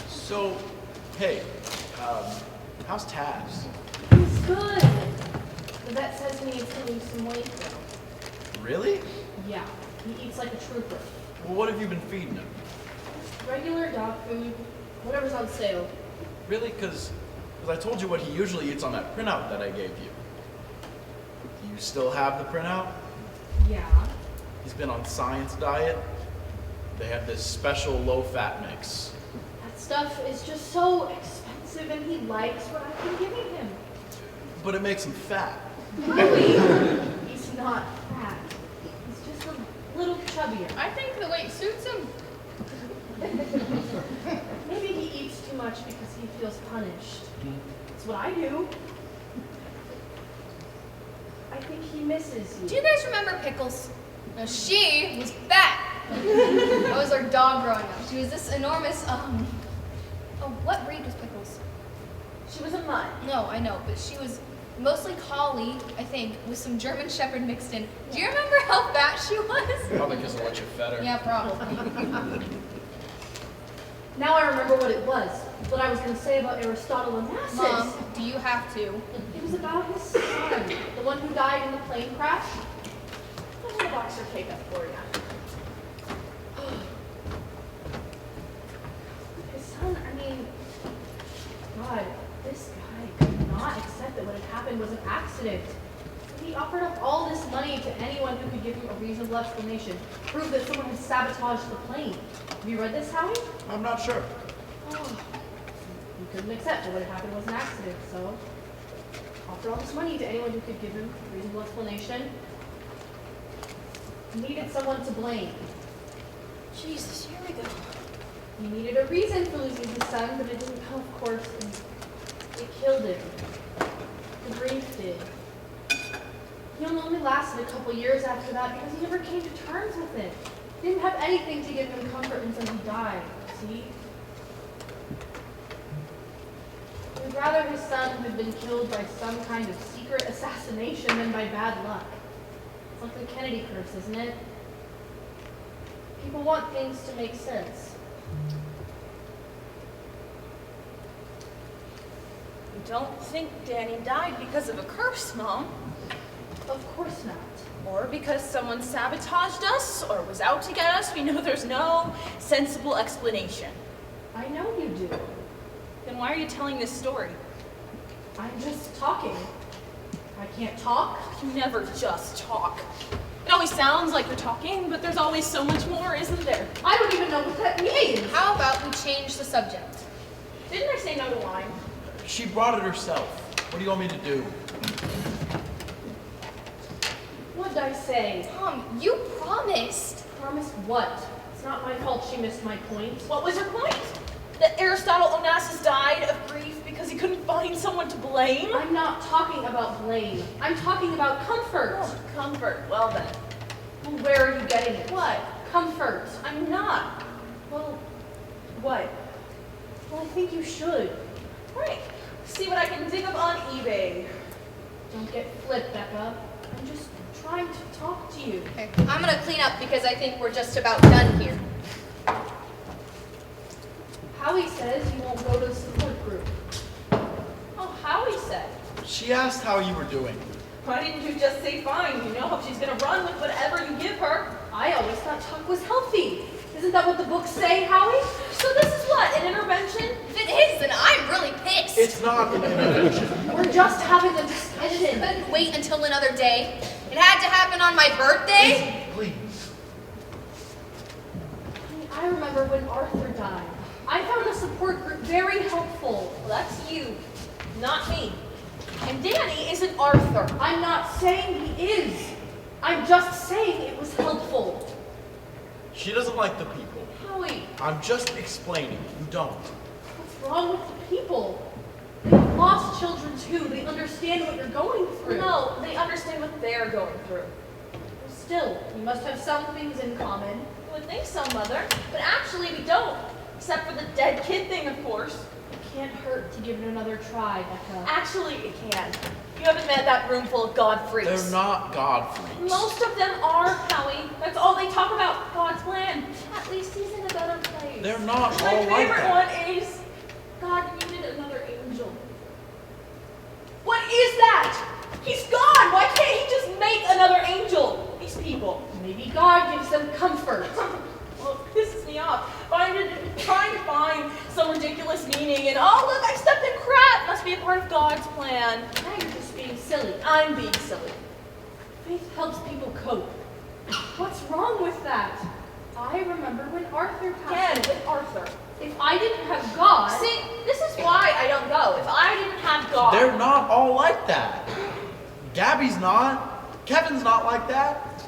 F: So, hey, how's Taz?
H: He's good. The vet says he needs to lose some weight though.
F: Really?
H: Yeah, he eats like a trooper.
F: Well, what have you been feeding him?
H: Regular dog food, whatever's on sale.
F: Really? Because I told you what he usually eats on that printout that I gave you. Do you still have the printout?
H: Yeah.
F: He's been on Science Diet. They have this special low-fat mix.
H: That stuff is just so expensive and he likes what I've been giving him.
F: But it makes him fat.
H: Really? He's not fat. He's just a little chubbier.
G: I think the weight suits him.
H: Maybe he eats too much because he feels punished. That's what I do. I think he misses you.
G: Do you guys remember Pickles? No, she was fat. That was our dog growing up. She was this enormous, oh, what breed was Pickles?
B: She was a mutt.
G: No, I know, but she was mostly collie, I think, with some German Shepherd mixed in. Do you remember how fat she was?
F: Probably because of what you fed her.
G: Yeah, probably.
H: Now I remember what it was. What I was going to say about Aristotle Onassis.
G: Mom, do you have to?
H: It was about his son, the one who died in the plane crash.
B: I'll put a box of cake up for you.
H: His son, I mean, God, this guy could not accept that what had happened was an accident. He offered up all this money to anyone who could give him a reasonable explanation, prove that someone had sabotaged the plane. Have you read this, Howie?
F: I'm not sure.
H: Oh. He couldn't accept that what had happened was an accident, so offered all this money to anyone who could give him a reasonable explanation. He needed someone to blame.
G: Jesus, here we go.
H: He needed a reason for losing his son, but it didn't come, of course, and it killed him. The grief did. He only lasted a couple years after that because he never came to terms with it. He didn't have anything to give him comfort until he died, see? He would rather his son had been killed by some kind of secret assassination than by bad luck. It's like the Kennedy curse, isn't it? People want things to make sense.
B: You don't think Danny died because of a curse, Mom?
H: Of course not.
B: Or because someone sabotaged us or was out to get us? We know there's no sensible explanation.
H: I know you do.
B: Then why are you telling this story?
H: I'm just talking. I can't talk.
B: You never just talk. It always sounds like you're talking, but there's always so much more, isn't there?
H: I don't even know what that means.
G: How about we change the subject?
B: Didn't I say no to wine?
F: She brought it herself. What do you want me to do?
H: What did I say?
G: Mom, you promised.
H: Promised what? It's not my fault she missed my point.
B: What was your point? That Aristotle Onassis died of grief because he couldn't find someone to blame?
H: I'm not talking about blame. I'm talking about comfort.
B: Oh, comfort. Well then.
H: Well, where are you getting it?
B: What?
H: Comfort.
B: I'm not.
H: Well,
B: What?
H: well, I think you should.
B: Right. See what I can dig up on eBay.
H: Don't get flipped, Becca. I'm just trying trying to talk to you.
G: Okay, I'm gonna clean up because I think we're just about done here.
H: Howie says you won't go to the support group.
B: Oh, Howie said.
F: She asked how you were doing.
B: Why didn't you just say fine? You know how she's gonna run with whatever you give her.
H: I always thought talk was healthy. Isn't that what the books say, Howie?
B: So this is what, an intervention?
G: If it is, then I'm really pissed.
F: It's not an intervention.
H: We're just having a
G: I just
H: discussion.
G: couldn't wait until another day. It had to happen on my birthday.
F: Please.
H: I remember when Arthur died. I found the support group very helpful.
B: Well, that's you, not me. And Danny isn't Arthur.
H: I'm not saying he is. I'm just saying it was helpful.
F: She doesn't like the people.
H: Howie,
F: I'm just explaining. You don't.
H: what's wrong with the people? They've lost children too. They understand what you're going through.
B: No, they understand what they're going through.
H: Still, you must have some things in common.
B: You would think so, Mother, but actually we don't. Except for the dead kid thing, of course.
H: It can't hurt to give it another try, Becca.
B: Actually, it can. You haven't met that room full of God freaks.
F: They're not God freaks.
B: Most of them are, Howie. That's all they talk about, God's plan. At least he's in a better place.
F: They're not
B: My
F: all like
B: favorite
F: that.
B: one is God needed another angel. What is that? He's God. Why can't he just make another angel? These people.
H: Maybe God gives them comfort.
B: Well, it pisses me off. Trying to find some ridiculous meaning and, oh, look, I stepped in crap. Must be a part of God's plan.
H: Now you're just being silly.
B: I'm being silly.
H: Faith helps people cope. What's wrong with that? I remember when Arthur passed
B: Again,
H: away.
B: with Arthur.
H: If I didn't have God,
B: See, this is why I don't go. If I didn't have God.
F: They're not all like that. Gabby's not. Kevin's not like that.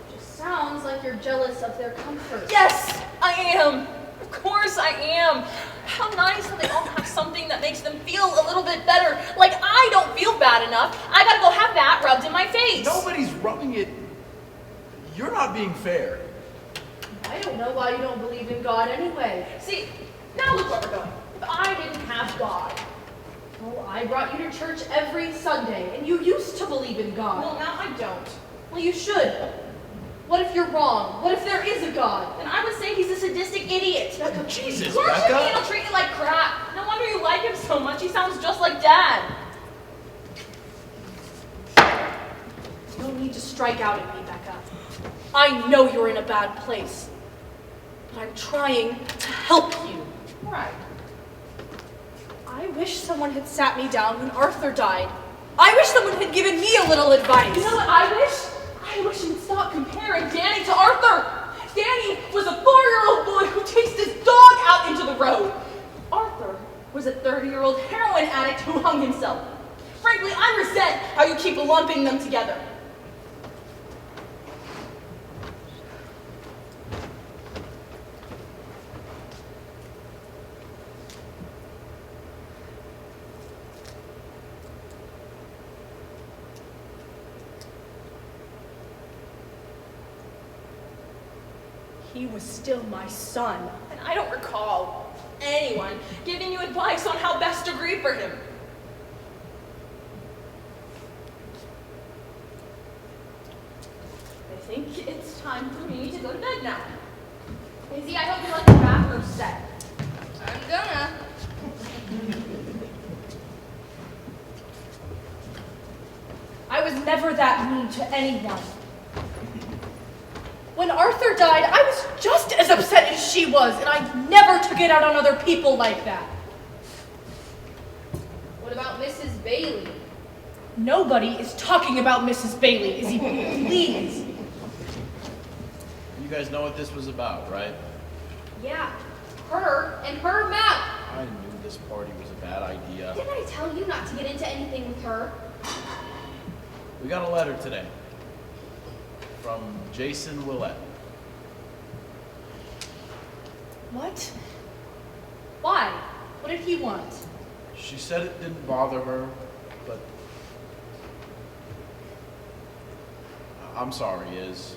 H: it just sounds like you're jealous of their comfort.
B: Yes, I am. Of course I am. How nice that they all have something that makes them feel a little bit better. Like I don't feel bad enough. I gotta go have that rubbed in my face.
F: Nobody's rubbing it. You're not being fair.
H: I don't know why you don't believe in God anyway.
B: See, now look where we're going. If I didn't have God.
H: Well, I brought you to church every Sunday, and you used to believe in God.
B: Well, now I don't.
H: Well, you should. What if you're wrong? What if there is a God?
B: And I would say he's a sadistic idiot.
F: Jesus,
B: Of course
F: Becca.
B: You'll treat you like crap. No wonder you like him so much. He sounds just like Dad.
H: You don't need to strike out at me, Becca. I know you're in a bad place, but I'm trying to help you.
B: Right.
H: I wish someone had sat me down when Arthur died. I wish someone had given me a little advice.
B: You know what I wish? I wish you'd stop comparing Danny to Arthur. Danny was a 4-year-old boy who chased his dog out into the road. Arthur was a 30-year-old heroin addict who hung himself. Frankly, I resent how you keep lumping them together.
H: He was still my son.
B: And I don't recall anyone giving you advice on how best to grieve for him. I think it's time for me to go to bed now. Izzy, I hope you like the bathroom set.
G: I'm gonna.
H: I was never that mean to anyone. When Arthur died, I was just as upset as she was, and I never took it out on other people like that.
G: What about Mrs. Bailey?
H: Nobody is talking about Mrs. Bailey, Izzy, please.
D: You guys know what this was about, right?
G: Yeah, her and her mouth.
D: I knew this party was a bad idea.
G: Didn't I tell you not to get into anything with her?
D: We got a letter today from Jason Willett.
H: What? Why? What did he want?
D: She said it didn't bother her, but I'm sorry, Iz.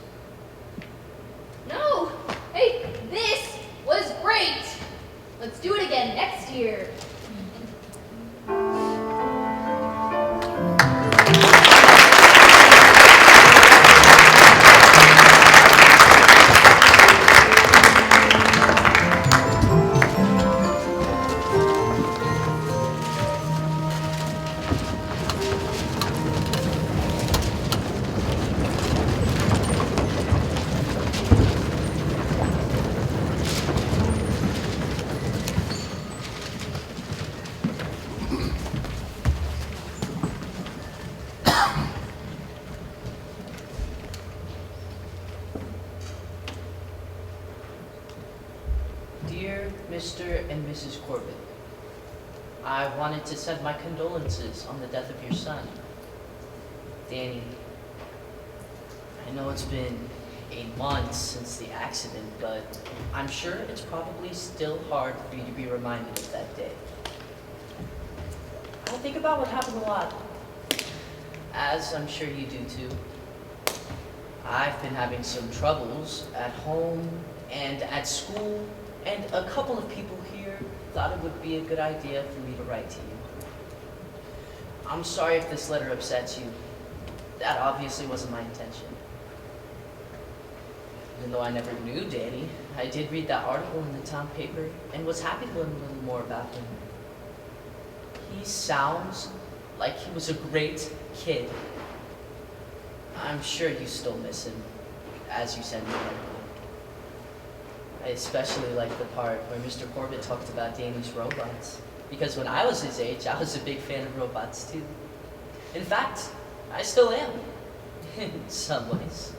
G: No. Hey, this was great. Let's do it again next year.
I: Dear Mr. and Mrs. Corbett, I wanted to send my condolences on the death of your son, Danny. I know it's been 8 months since the accident, but I'm sure it's probably still hard for you to be reminded of that day. I think about what happened a lot, as I'm sure you do too. I've been having some troubles at home and at school, and a couple of people here thought it would be a good idea for me to write to you. I'm sorry if this letter upsets you. That obviously wasn't my intention. Even though I never knew Danny, I did read that article in the town paper and was happy to learn a little more about him. He sounds like he was a great kid. I'm sure you still miss him, as you send me an article. I especially like the part where Mr. Corbett talked about Danny's robots, because when I was his age, I was a big fan of robots too. In fact, I still am, in some ways.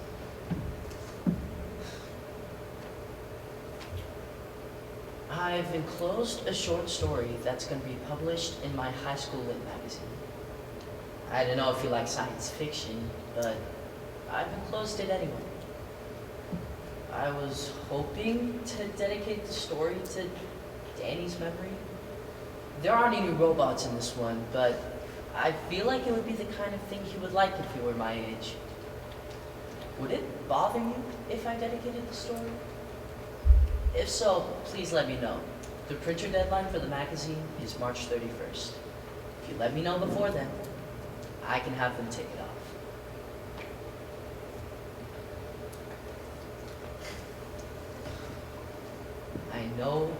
I: I've enclosed a short story that's going to be published in my high school lit magazine. I don't know if you like science fiction, but I've enclosed it anyway. I was hoping to dedicate the story to Danny's memory. There aren't any robots in this one, but I feel like it would be the kind of thing he would like if he were my age. Would it bother you if I dedicated the story? If so, please let me know. The printer deadline for the magazine is March 31st. If you let me know before then, I can have them take it off. I know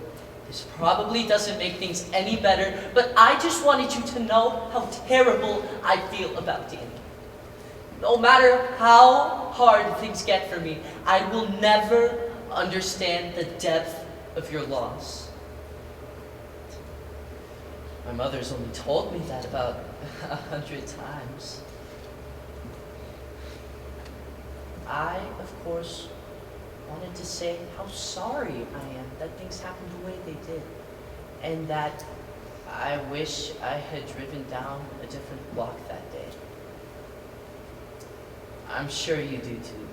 I: this probably doesn't make things any better, but I just wanted you to know how terrible I feel about Danny. No matter how hard things get for me, I will never understand the depth of your loss. My mother's only told me that about 100 times. I, of course, wanted to say how sorry I am that things happened the way they did, and that I wish I had driven down a different block that day. I'm sure you do too.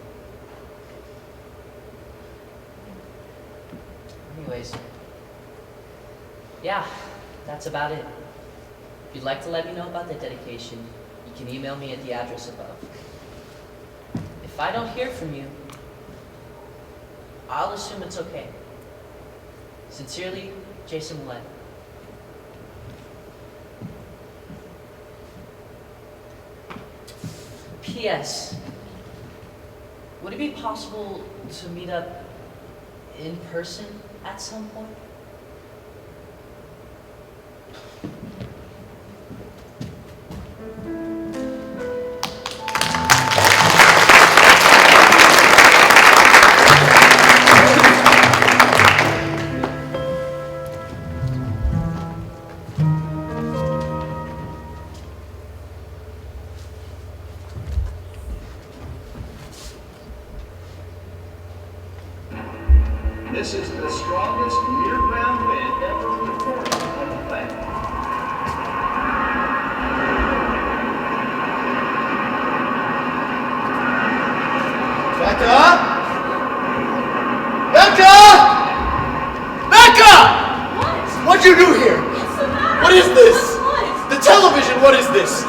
I: Anyways, yeah, that's about it. If you'd like to let me know about the dedication, you can email me at the address above. If I don't hear from you, I'll assume it's okay. Sincerely, Jason Millett. P.S. Would it be possible to meet up in person at some point?
J: This is the strongest near-ground wind ever recorded on the planet.
F: Becca! Becca! Becca!
B: What?
F: What'd you do here?
B: What's the matter?
F: What is this?
B: What?
F: The television, what is this?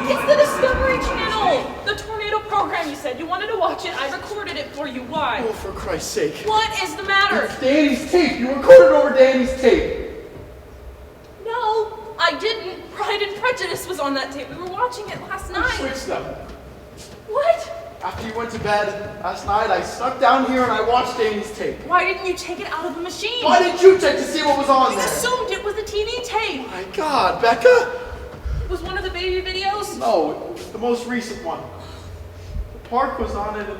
B: It's the Discovery Channel! The tornado program you said you wanted to watch it. I recorded it for you. Why?
F: Oh, for Christ's sake.
B: What is the matter?
F: It's Danny's tape. You recorded over Danny's tape.
B: No, I didn't. Pride and Prejudice was on that tape. We were watching it last
F: I
B: night.
F: switched them.
B: What?
F: After you went to bed last night, I snuck down here and I watched Danny's tape.
B: Why didn't you take it out of the machine?
F: Why didn't you check to see what was on
B: I
F: there?
B: assumed it was a TV tape.
F: My God, Becca?
B: It was one of the baby videos?
F: No, it was the most recent one. The park was on it in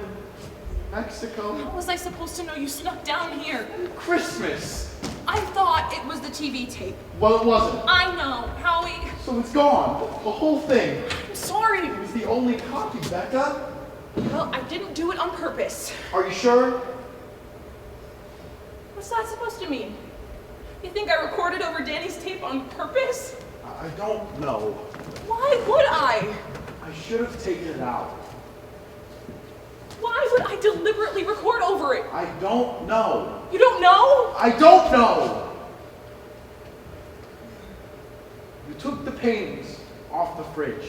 F: Mexico.
B: How was I supposed to know you snuck down here?
F: Christmas.
B: I thought it was the TV tape.
F: Well, it wasn't.
B: I know, Howie.
F: So it's gone. The whole thing.
B: I'm sorry.
F: It was the only copy, Becca.
B: Well, I didn't do it on purpose.
F: Are you sure?
B: What What's that supposed to mean? You think I recorded over Danny's tape on purpose?
F: I don't know.
B: Why would I?
F: I should have taken it out.
B: Why would I deliberately record over it?
F: I don't know.
B: You don't know?
F: I don't know! You took the paintings off the fridge.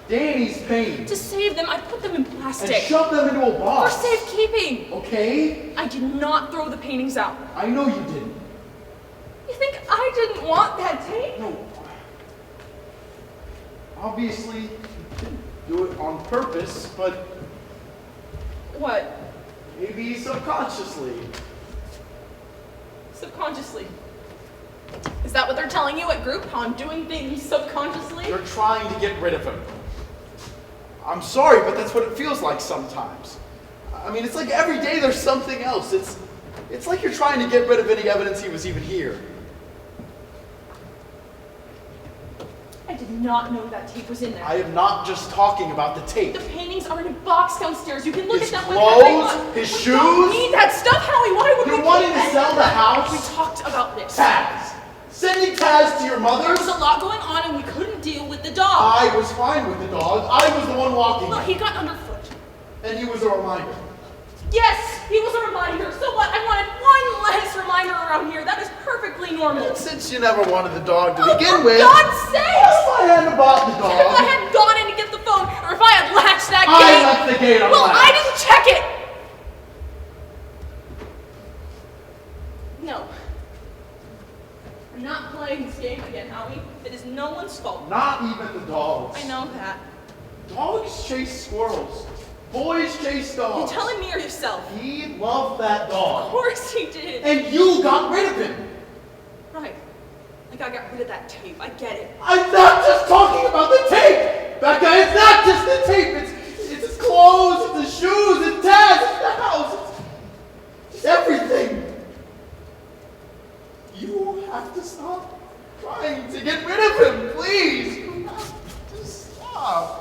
F: Danny's paintings.
B: To save them, I put them in
F: And
B: plastic.
F: shoved them into a
B: For
F: box.
B: safekeeping.
F: Okay?
B: I did not throw the paintings out.
F: I know you didn't.
B: You think I didn't want that tape?
F: No. Obviously, you didn't do it on purpose, but
B: What?
F: maybe subconsciously.
B: Subconsciously. Is that what they're telling you at group? How I'm doing things subconsciously?
F: You're trying to get rid of him. I'm sorry, but that's what it feels like sometimes. I mean, it's like every day there's something else. It's like you're trying to get rid of any evidence he was even here.
B: I did not know that tape was in there.
F: I am not just talking about the tape.
B: The paintings are in a box downstairs. You can look
F: His
B: at them whenever you
F: clothes,
B: want.
F: his
B: We
F: shoes.
B: don't need that stuff, Howie. Why would we
F: You're wanting
B: keep
F: to
B: any
F: sell
B: of
F: the
B: that?
F: house?
B: We talked about this.
F: Taz! Sending Taz to your
B: There
F: mother?
B: was a lot going on and we couldn't deal with the dog.
F: I was fine with the dog. I was the one walking
B: Well,
F: him.
B: he got underfoot.
F: And he was a reminder.
B: Yes, he was a reminder. So what? I wanted one less reminder around here. That is perfectly normal.
F: And since you never wanted the dog to
B: Oh,
F: begin
B: for
F: with,
B: God's sake!
F: if I hadn't bought the
B: If I
F: dog,
B: had gone in to get the phone, or if I had latched that
F: I
B: gate.
F: left the gate
B: Well,
F: unlatched.
B: I didn't check it. No. I'm not playing this game again, Howie. It is no one's fault.
F: not even the dogs.
B: I know that.
F: Dogs chase squirrels. Boys chase
B: You're
F: dogs.
B: telling me or yourself?
F: He loved that
B: Of
F: dog.
B: course he did.
F: And you got rid of him.
B: Right. Like I got rid of that tape. I get it.
F: I'm not just talking about the tape! Becca, it's not just the tape! It's his clothes, it's his shoes, it's Taz, it's the house, it's everything! You have to stop trying to get rid of him, please! You have to stop!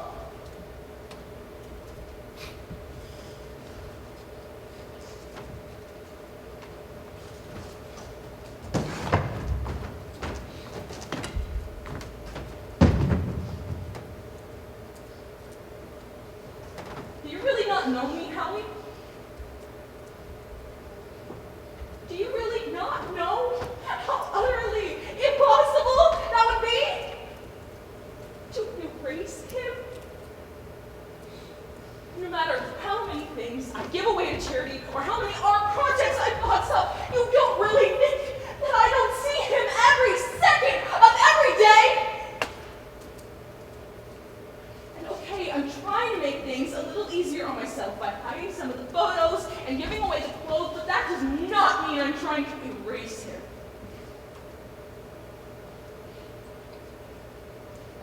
B: Do you really not know me, Howie? Do you really not know how utterly impossible that would be? To erase him? No matter how many things I give away to charity or how many art projects I box up, you don't really think that I don't see him every second of every day? And okay, I'm trying to make things a little easier on myself by hiding some of the photos and giving away the clothes, but that does not mean I'm trying to erase him.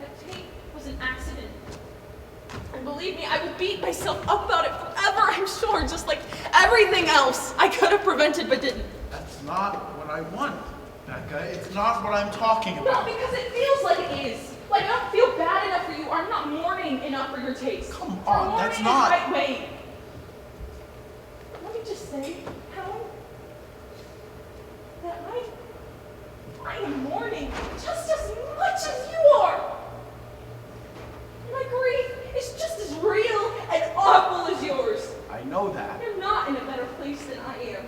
B: That tape was an accident. And believe me, I will beat myself up about it forever, I'm sure, just like everything else I could have prevented but didn't.
F: That's not what I want, Becca. It's not what I'm talking
B: No,
F: about.
B: because it feels like it is. Like I don't feel bad enough for you, or I'm not mourning enough for your taste.
F: Come
B: Or
F: on,
B: mourning
F: that's
B: in
F: not-
B: the right way. Let me just say, Helen, that I am mourning just as much as you are. My grief is just as real and awful as yours.
F: I know that.
B: You're not in a better place than I am.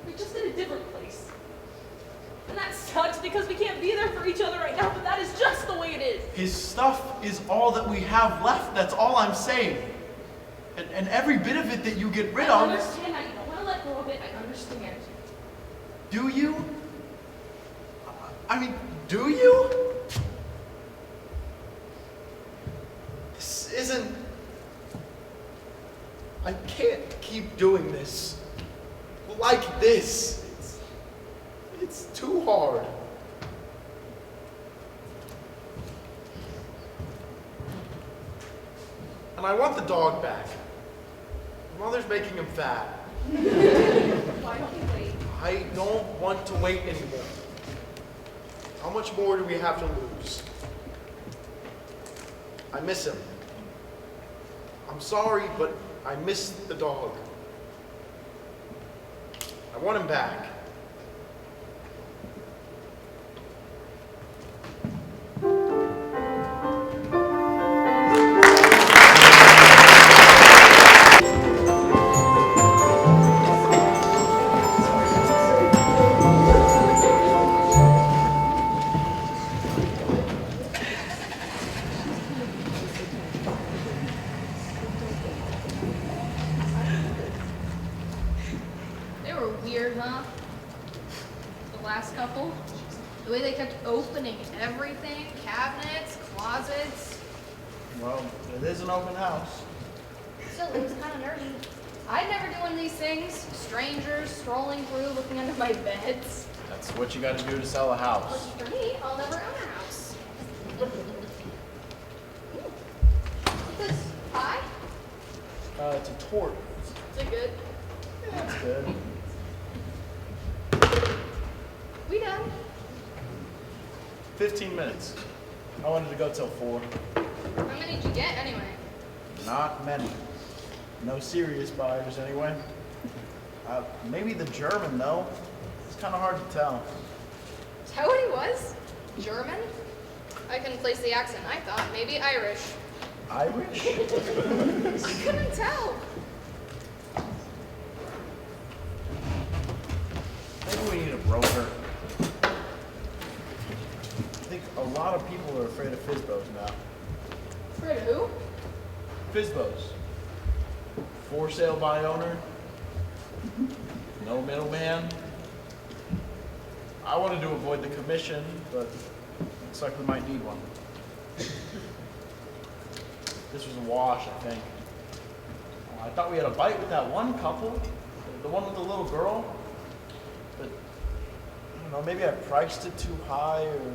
B: You're just in a different place. And that sucks because we can't be there for each other right now, but that is just the way it is.
F: His stuff is all that we have left. That's all I'm saying. And every bit of it that you get rid
B: I
F: of.
B: understand that you don't want to let go of it. I understand.
F: Do you? I mean, do you? This isn't. I can't keep doing this. Like this. It's too hard. And I want the dog back. Mother's making him fat.
B: Why don't you wait?
F: I don't want to wait anymore. How much more do we have to lose? I miss him. I'm sorry, but I miss the dog. I want him back.
A: weird, huh? The last couple? The way they kept opening everything, cabinets, closets.
D: Well, it is an open house.
A: Still, it was kind of nerdy. I'd never do one of these things. Strangers strolling through, looking under my beds.
D: That's what you got to do to sell a house.
A: For me, I'll never own a house. What's this? Pie?
D: It's a tort.
A: Is it good?
D: That's good.
A: We done?
D: 15 minutes. I wanted to go till 4.
A: How many did you get anyway?
D: Not many. No serious buyers anyway. Maybe the German though. It's kind of hard to tell.
A: Is that what he was? German? I couldn't place the accent. I thought maybe Irish.
D: Irish?
A: I couldn't tell.
D: Maybe we need a broker. I think a lot of people are afraid of Fizbos now.
A: Afraid of who?
D: Fizbos. For sale by owner. No middleman. I wanted to avoid the commission, but looks like we might need one. This was a wash, I think. I thought we had a bite with that one couple, the one with the little girl. But I don't know, maybe I priced it too high, or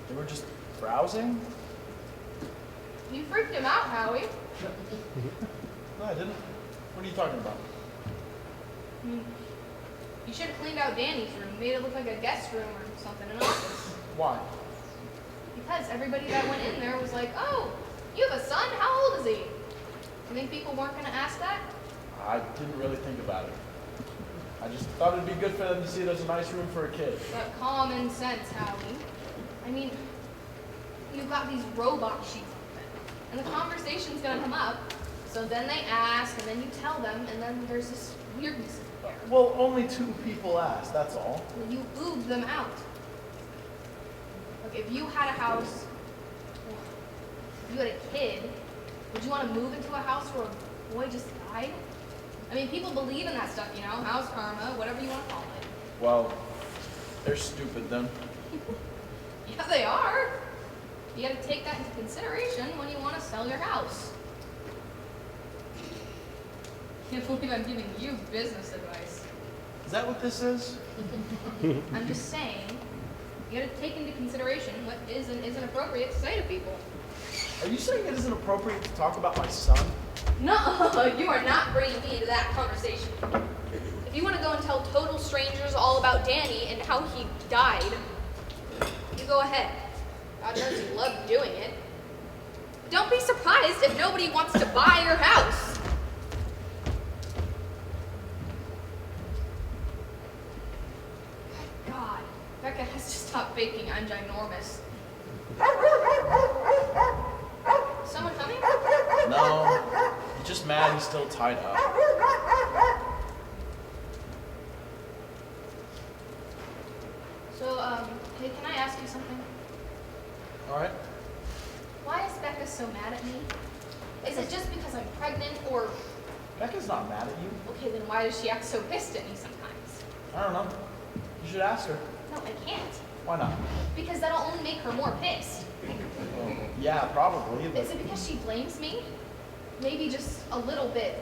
D: they were just browsing.
A: You freaked him out, Howie.
D: No, I didn't. What are you talking about?
A: You should have cleaned out Danny's room, made it look like a guest room or something, an office.
D: Why?
A: Because everybody that went in there was like, oh, you have a son? How old is he? You think people weren't going to ask that?
D: I didn't really think about it. I just thought it'd be good for them to see there's a nice room for a kid.
A: But common sense, Howie. I mean, you've got these robot sheets open, and the conversation's going to come up. So then they ask, and then you tell them, and then there's this weirdness there.
D: Well, only 2 people asked, that's all.
A: Well, you oob them out. Look, if you had a house, if you had a kid, would you want to move into a house where a boy just died? I mean, people believe in that stuff, you know, house karma, whatever you want to call it.
D: Well, they're stupid then.
A: Yeah, they are. You got to take that into consideration when you want to sell your house. Can't believe I'm giving you business advice.
D: Is that what this is?
A: I'm just saying, you got to take into consideration what is and isn't appropriate to say to people.
D: Are you saying it isn't appropriate to talk about my son?
A: No, you are not bringing me into that conversation. If you want to go and tell total strangers all about Danny and how he died, you go ahead. God knows you love doing it. But don't be surprised if nobody wants to buy your house. God, Becca has to stop faking I'm ginormous. Someone coming?
D: No. He's just mad he's still tied up.
A: So, hey, can I ask you something?
D: Alright.
A: Why is Becca so mad at me? Is it just because I'm pregnant, or...
D: Becca's not mad at you.
A: Okay, then why does she act so pissed at me sometimes?
D: I don't know. You should ask her.
A: No, I can't.
D: Why not?
A: Because that'll only make her more pissed.
D: Well, yeah, probably, but
A: Is it because she blames me? Maybe just a little bit.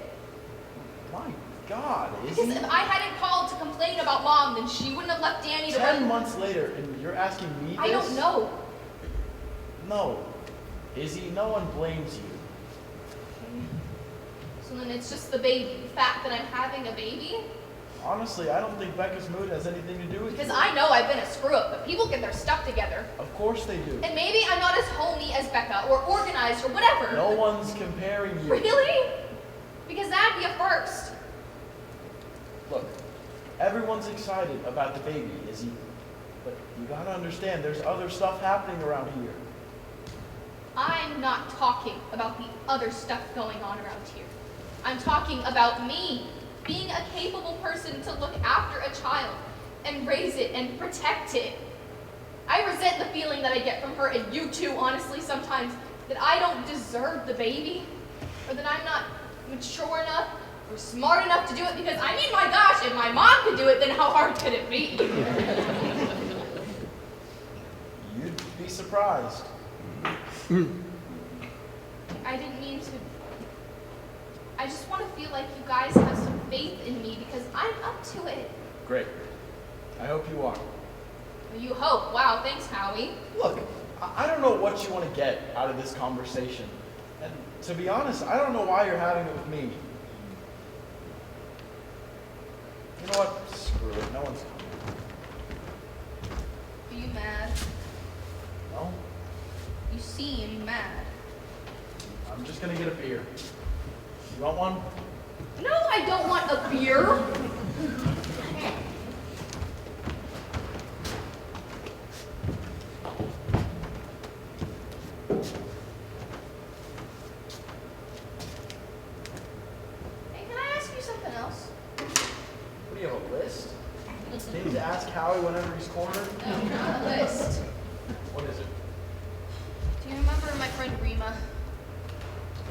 D: my God,
A: Because
D: Izzy.
A: if I hadn't called to complain about Mom, then she wouldn't have left Danny to
D: 10
A: run.
D: months later, and you're asking me this?
A: I don't know.
D: No. Izzy, no one blames you.
A: So then it's just the baby, the fact that I'm having a baby?
D: Honestly, I don't think Becca's mood has anything to do with
A: Because
D: you.
A: I know I've been a screw-up, but people get their stuff together.
D: Of course they do.
A: And maybe I'm not as homey as Becca, or organized, or whatever.
D: No one's comparing you.
A: Really? Because that'd be a first.
D: Look, everyone's excited about the baby, Izzy. But you gotta understand, there's other stuff happening around here.
A: I'm not talking about the other stuff going on around here. I'm talking about me being a capable person to look after a child and raise it and protect it. I resent the feeling that I get from her, and you too, honestly, sometimes, that I don't deserve the baby, or that I'm not mature enough
G: We're smart enough to do it because, I mean, my gosh, if my mom could do it, then how hard could it be?
D: You'd be surprised.
G: I didn't mean to. I just want to feel like you guys have some faith in me because I'm up to it.
D: Great. I hope you are.
G: You hope. Wow, thanks, Howie.
D: Look, I don't know what you want to get out of this conversation. And to be honest, I don't know why you're having it with me. You know what? Screw it. No one's coming.
G: Are you mad?
D: No?
G: You seem mad.
D: I'm just gonna get a beer. You want one?
G: No, I don't want a beer. Hey, can I ask you something else?
D: What do you have, a list? Things to ask Howie whenever he's cornered?
G: No, not a list.
D: What is it?
G: Do you remember my friend Rima?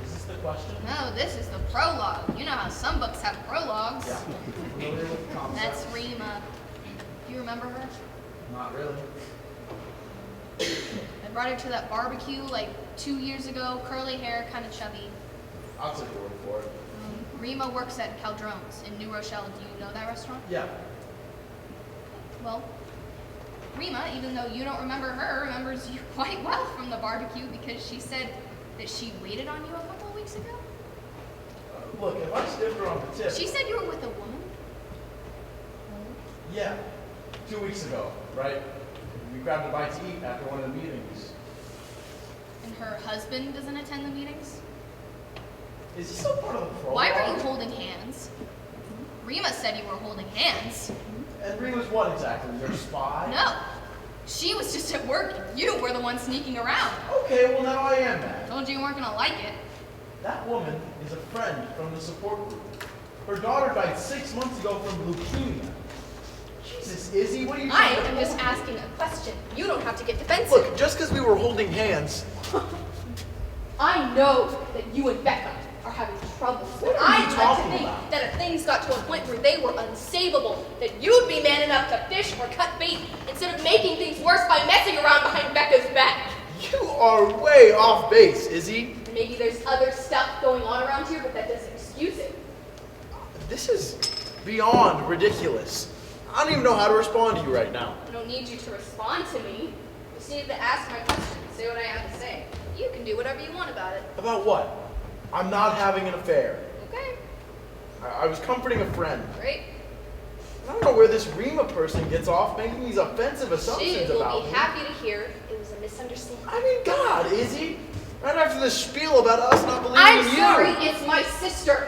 D: Is this the question?
G: No, this is the prologue. You know how some books have prologues.
D: Yeah. Familiar with the concept?
G: That's Rima. Do you remember her?
D: Not really.
G: I brought her to that barbecue like 2 years ago. Curly hair, kind of chubby.
D: I'll take your word for it.
G: Rima works at Caldrone's in New Rochelle. Do you know that restaurant?
D: Yeah.
G: Well, Rima, even though you don't remember her, remembers you quite well from the barbecue because she said that she waited on you a couple of weeks ago.
D: Look, if I stiffed her on the tip.
G: She said you were with a woman.
D: Yeah. 2 weeks ago, right? We grabbed a bite to eat after one of the meetings.
G: And her husband doesn't attend the meetings?
D: Is this still part of the prologue?
G: Why were you holding hands? Rima said you were holding hands.
D: And Rima's what exactly? Your spy?
G: No. She was just at work. You were the one sneaking around.
D: Okay, well now I am mad.
G: Told you weren't gonna like it.
D: That woman is a friend from the support group. Her daughter died 6 months ago from leukemia. Jesus, Izzy, what are you
G: I
D: trying to
G: am just
D: do?
G: asking a question. You don't have to get defensive.
F: Look, just because we were holding hands,
A: I know that you and Becca are having trouble.
D: What are
A: I'd
D: you
A: like
D: talking
A: to think
D: about?
A: that if things got to a point where they were unsavable, that you'd be man enough to fish or cut bait instead of making things worse by messing around behind Becca's back.
F: you are way off base, Izzy.
A: Maybe there's other stuff going on around here, but that doesn't excuse it.
F: This is beyond ridiculous. I don't even know how to respond to you right now.
A: I don't need you to respond to me. You just need to ask my question, say what I have to say. You can do whatever you want about it.
F: About what? I'm not having an affair.
A: Okay,
F: I was comforting a friend.
A: great.
F: I don't know where this Rima person gets off making these offensive
A: She
F: assumptions
A: will
F: about
A: be
F: me.
A: happy to hear it was a misunderstanding.
F: I mean, God, Izzy. Right after this spiel about us not believing
A: I'm
F: in you.
A: sorry, it's my sister.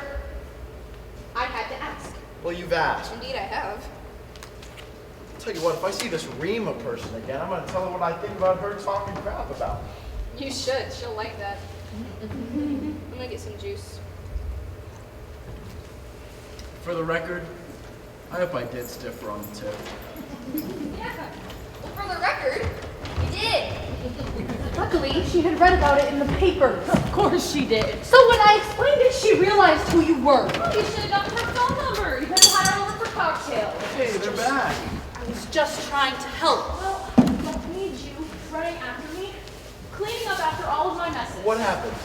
A: I had to ask.
F: Well, you've asked.
A: Indeed, I have.
F: I'll tell you what, if I see this Rima person again, I'm going to tell her what I think about her talking crap about me.
A: You should. She'll like that. I'm gonna get some juice.
F: For the record, I hope I did stiff her on the tip.
G: Yeah. Well, for the record, we did.
H: Luckily, she had read about it in the paper. Of course she did. So when I explained it, she realized who you were.
B: Oh, you should have gotten her phone number. You could have had her over for cocktails.
F: Hey, they're back.
H: I was just trying to help.
B: Well, I don't need you running after me, cleaning up after all of my messes.
F: What happened?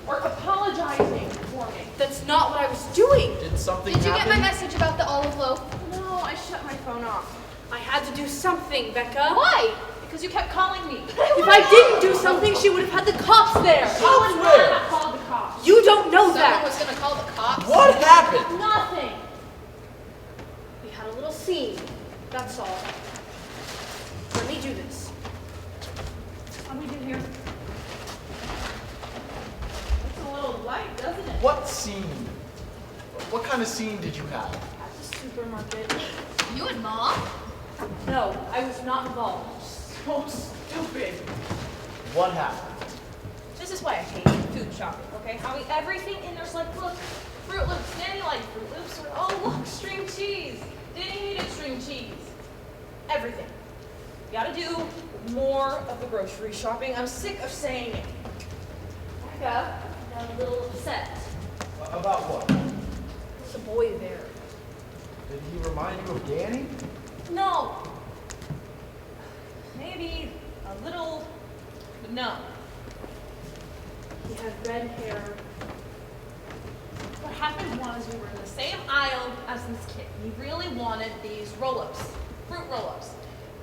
B: Or apologizing for me.
H: That's not what I was doing.
F: Did something
G: Did you get
F: happen?
G: my message about the olive loaf?
B: No, I shut my phone off.
H: I had to do something, Becca.
B: Why? Because you kept calling me.
H: If I didn't do something, she would have had the cops there.
B: She would not
F: where?
B: have called the cops.
H: You don't know
G: Someone
H: that.
G: was gonna call the cops.
F: What happened?
B: Nothing.
H: We had a little scene. That's all. Let me do this.
B: What do we do here? It's a little light, doesn't it?
F: What scene? What kind of scene did you have?
B: At the supermarket.
G: You and Mom?
B: No, I was not involved. So stupid.
F: What happened?
B: This is why I hate food shopping, okay? Howie, everything in there's like, look, Fruit Loops, Danny liked Fruit Loops, or oh, look, string cheese. Danny needed string cheese. Everything. You gotta do more of the grocery shopping. I'm sick of saying it. Becca got a little upset.
F: About what?
H: There's a boy there.
D: Did he remind you of Danny?
B: No. Maybe a little, but no.
H: He had red hair.
B: What happened was we were in the same aisle as this kid. He really wanted these roll-ups, fruit roll-ups.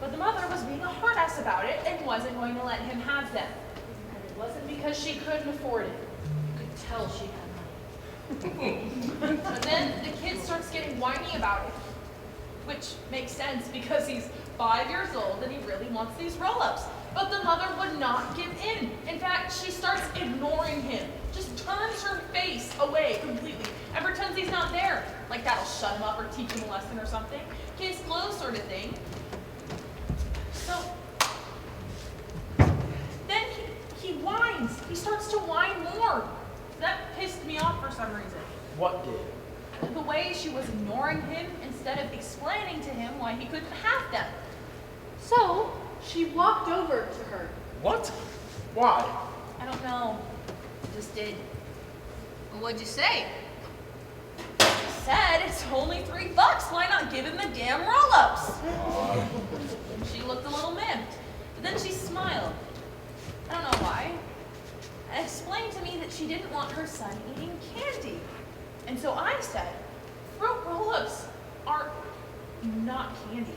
B: But the mother was being a hard ass about it and wasn't going to let him have them.
H: And it wasn't because she couldn't afford it. You could tell she had money.
B: But then the kid starts getting whiny about it, which makes sense because he's 5 years old and he really wants these roll-ups. But the mother would not give in. In fact, she starts ignoring him, just turns her face away completely and pretends he's not there. Like that'll shut him up or teach him a lesson or something. Case closed sort of thing. So then he whines. He starts to whine more. That pissed me off for some reason.
D: What did?
B: The way she was ignoring him instead of explaining to him why he couldn't have them.
H: So she walked over to her.
D: What? Why?
B: I don't know. Just did.
G: Well, what'd you say?
B: She said it's only $3. Why not give him the damn roll-ups? She looked a little miffed, but then she smiled. I don't know why. And explained to me that she didn't want her son eating candy. And so I said, fruit roll-ups are not candy.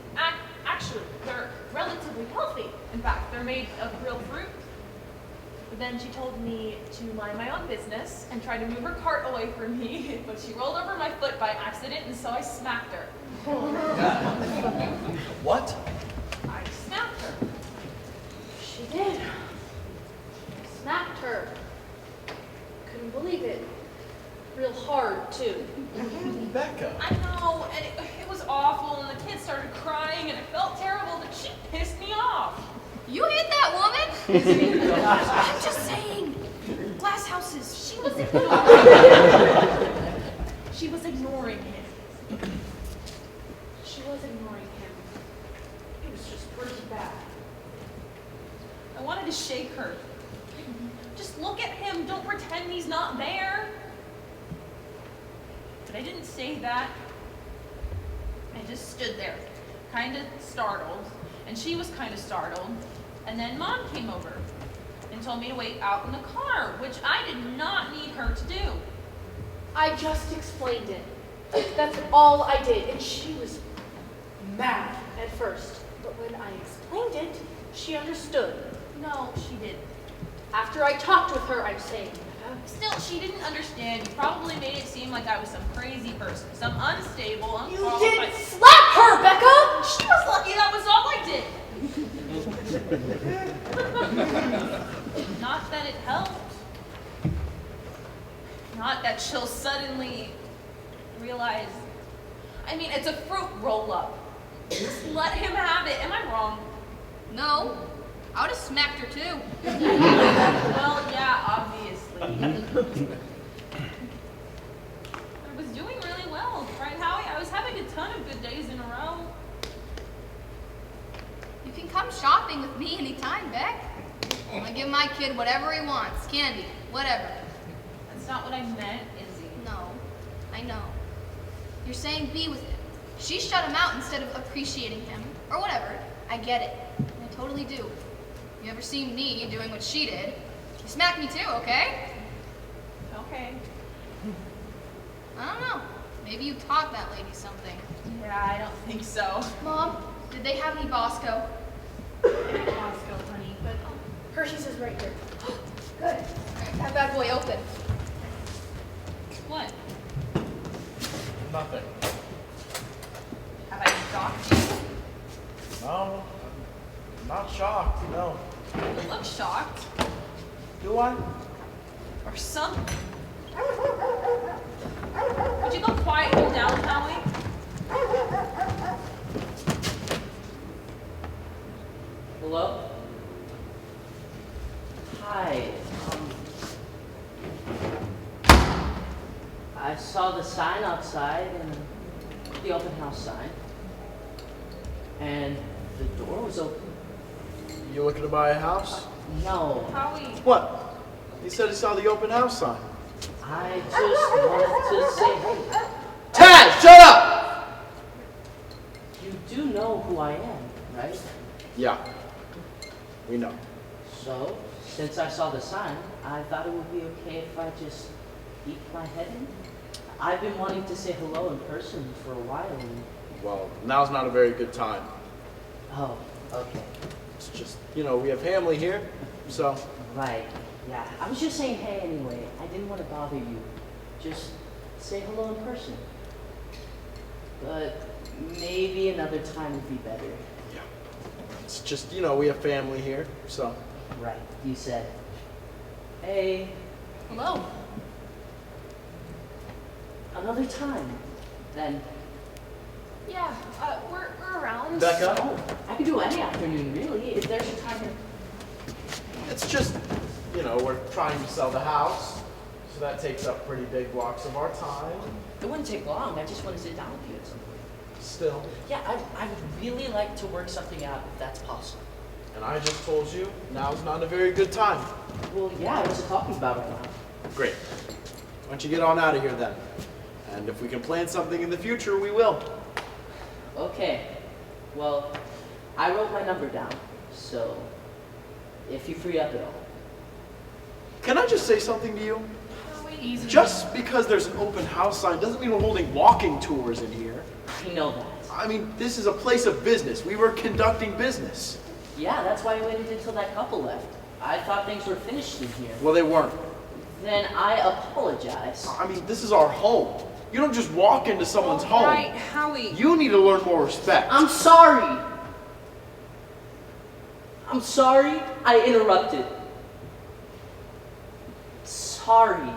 B: Actually, they're relatively healthy. In fact, they're made of real fruit. But then she told me to mind my own business and tried to move her cart away from me, but she rolled over my foot by accident, and so I smacked her.
D: What?
B: I smacked her.
H: She did. Smacked her. Couldn't believe it. Real hard, too.
D: Becca.
B: I know, and it was awful, and the kids started crying, and it felt terrible, but she pissed me off.
G: You hit that woman? I'm just saying. Glass houses.
B: She was ignoring him.
H: She was ignoring him. It was just pretty bad.
B: I wanted to shake her. Just look at him. Don't pretend he's not there. But I didn't say that. I just stood there, kind of startled, and she was kind of startled. And then Mom came over and told me to wait out in the car, which I did not need her to do.
H: I just explained it. That's all I did, and she was mad at first. But when I explained it, she understood.
B: No, she didn't.
H: After I talked with her, I'm saying,
B: Still, she didn't understand. You probably made it seem like I was some crazy person, some unstable, unqualified.
H: you didn't slap her, Becca!
B: She was lucky that was all I did. Not that it helped. Not that she'll suddenly realize. I mean, it's a fruit roll-up. Just let him have it. Am I wrong?
G: No. I would have smacked her too.
B: Well, yeah, obviously. I was doing really well, right, Howie? I was having a ton of good days in a row.
G: You can come shopping with me anytime, Beck. I give my kid whatever he wants. Candy, whatever.
B: That's not what I meant, Izzy.
G: No, I know. You're saying be with him. She shut him out instead of appreciating him, or whatever. I get it. I totally do. You ever seen me doing what she did? She smacked me too, okay?
B: Okay.
G: I don't know. Maybe you taught that lady something.
B: Yeah, I don't think so.
G: Mom, did they have any Bosco?
H: Bosco, honey, but Hershey's is right here.
G: Good. Have that boy open.
B: What?
D: Nothing.
B: Have I shocked you?
D: No, I'm not shocked, no.
B: You look shocked.
D: Do I?
B: Or something. Would you go quietly down, Howie?
I: Hello? Hi. I saw the sign outside and the open house sign. And the door was open.
D: You looking to buy a house?
I: No,
B: Howie.
D: What? He said he saw the open house sign.
I: I just wanted to say hey. who I am, right?
D: Yeah, we know.
I: So, since I saw the sign, I thought it would be okay if I just peeked my head in. I've been wanting to say hello in person for a while. And...
D: Well, now's not a very good time.
I: Oh, okay.
D: It's just, we have family here, so.
I: Right, yeah. I was just saying hey anyway. I didn't want to bother you. Just say hello in person. But maybe another time would be better.
D: Yeah. It's just, we have family here, so.
I: Right, you said. Hey,
H: Hello.
I: another time, then.
B: Yeah, we're around.
D: Becca?
I: Oh, I could do any afternoon, really, if there's a time.
D: It's just, we're trying to sell the house, so that takes up pretty big blocks of our time.
I: It wouldn't take long. I just want to sit down with you at some point.
D: Still.
I: Yeah, I would really like to work something out if that's possible.
D: And I just told you, now's not a very good time.
I: Well, yeah, I was talking about it now.
D: Great. Why don't you get on out of here then? And if we can plan something in the future, we will.
I: Okay. Well, I wrote my number down, so if you free up at all.
D: Can I just say something to you?
H: Easy.
D: Just because there's an open house sign doesn't mean we're holding walking tours in here.
I: I know that.
D: I mean, this is a place of business. We were conducting business.
I: Yeah, that's why I waited until that couple left. I thought things were finished in here.
D: Well, they weren't.
I: Then I apologize.
D: I mean, this is our home. You don't just walk into someone's home.
B: Right, Howie.
D: You need to learn more respect.
I: I'm sorry. I'm sorry I interrupted. Sorry.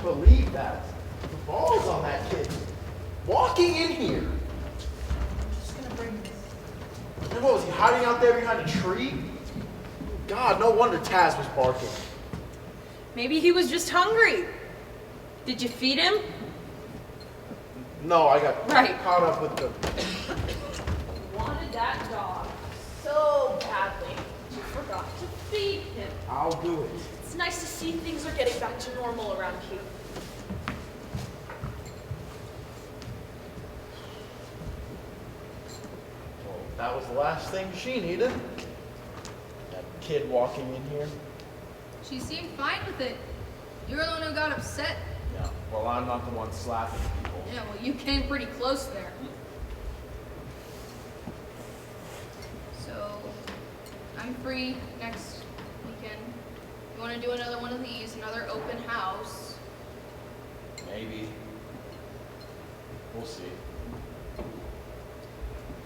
D: Believe that. The balls on that kid. Walking in here.
H: Just gonna bring this.
D: And what was he hiding out there behind a tree? God, no wonder Taz was barking.
B: Maybe he was just hungry. Did you feed him?
D: No, I got
B: Right.
D: caught up with the.
B: Wanted that dog so badly. You forgot to feed him.
D: I'll do it.
B: It's nice to see things are getting back to normal around here.
D: Well, that was the last thing she needed. That kid walking in here.
G: She seemed fine with it. You're the one who got upset.
D: Yeah. Well, I'm not the one slapping people.
G: Yeah, well, you came pretty close there. So, I'm free next weekend. You want to do another one of these, another open house?
D: Maybe. We'll see.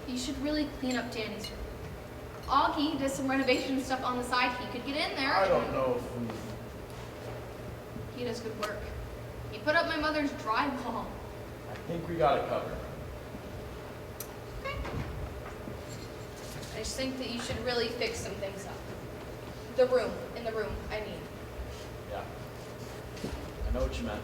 G: You should really clean up Danny's room. Augie does some renovation stuff on the side. He could get in there.
D: I don't know if we.
G: He does good work. He put up my mother's drywall.
D: I think we got it covered.
G: Okay. I just think that you should really fix some things up. The room, in the room, I mean.
D: Yeah. I know what you meant.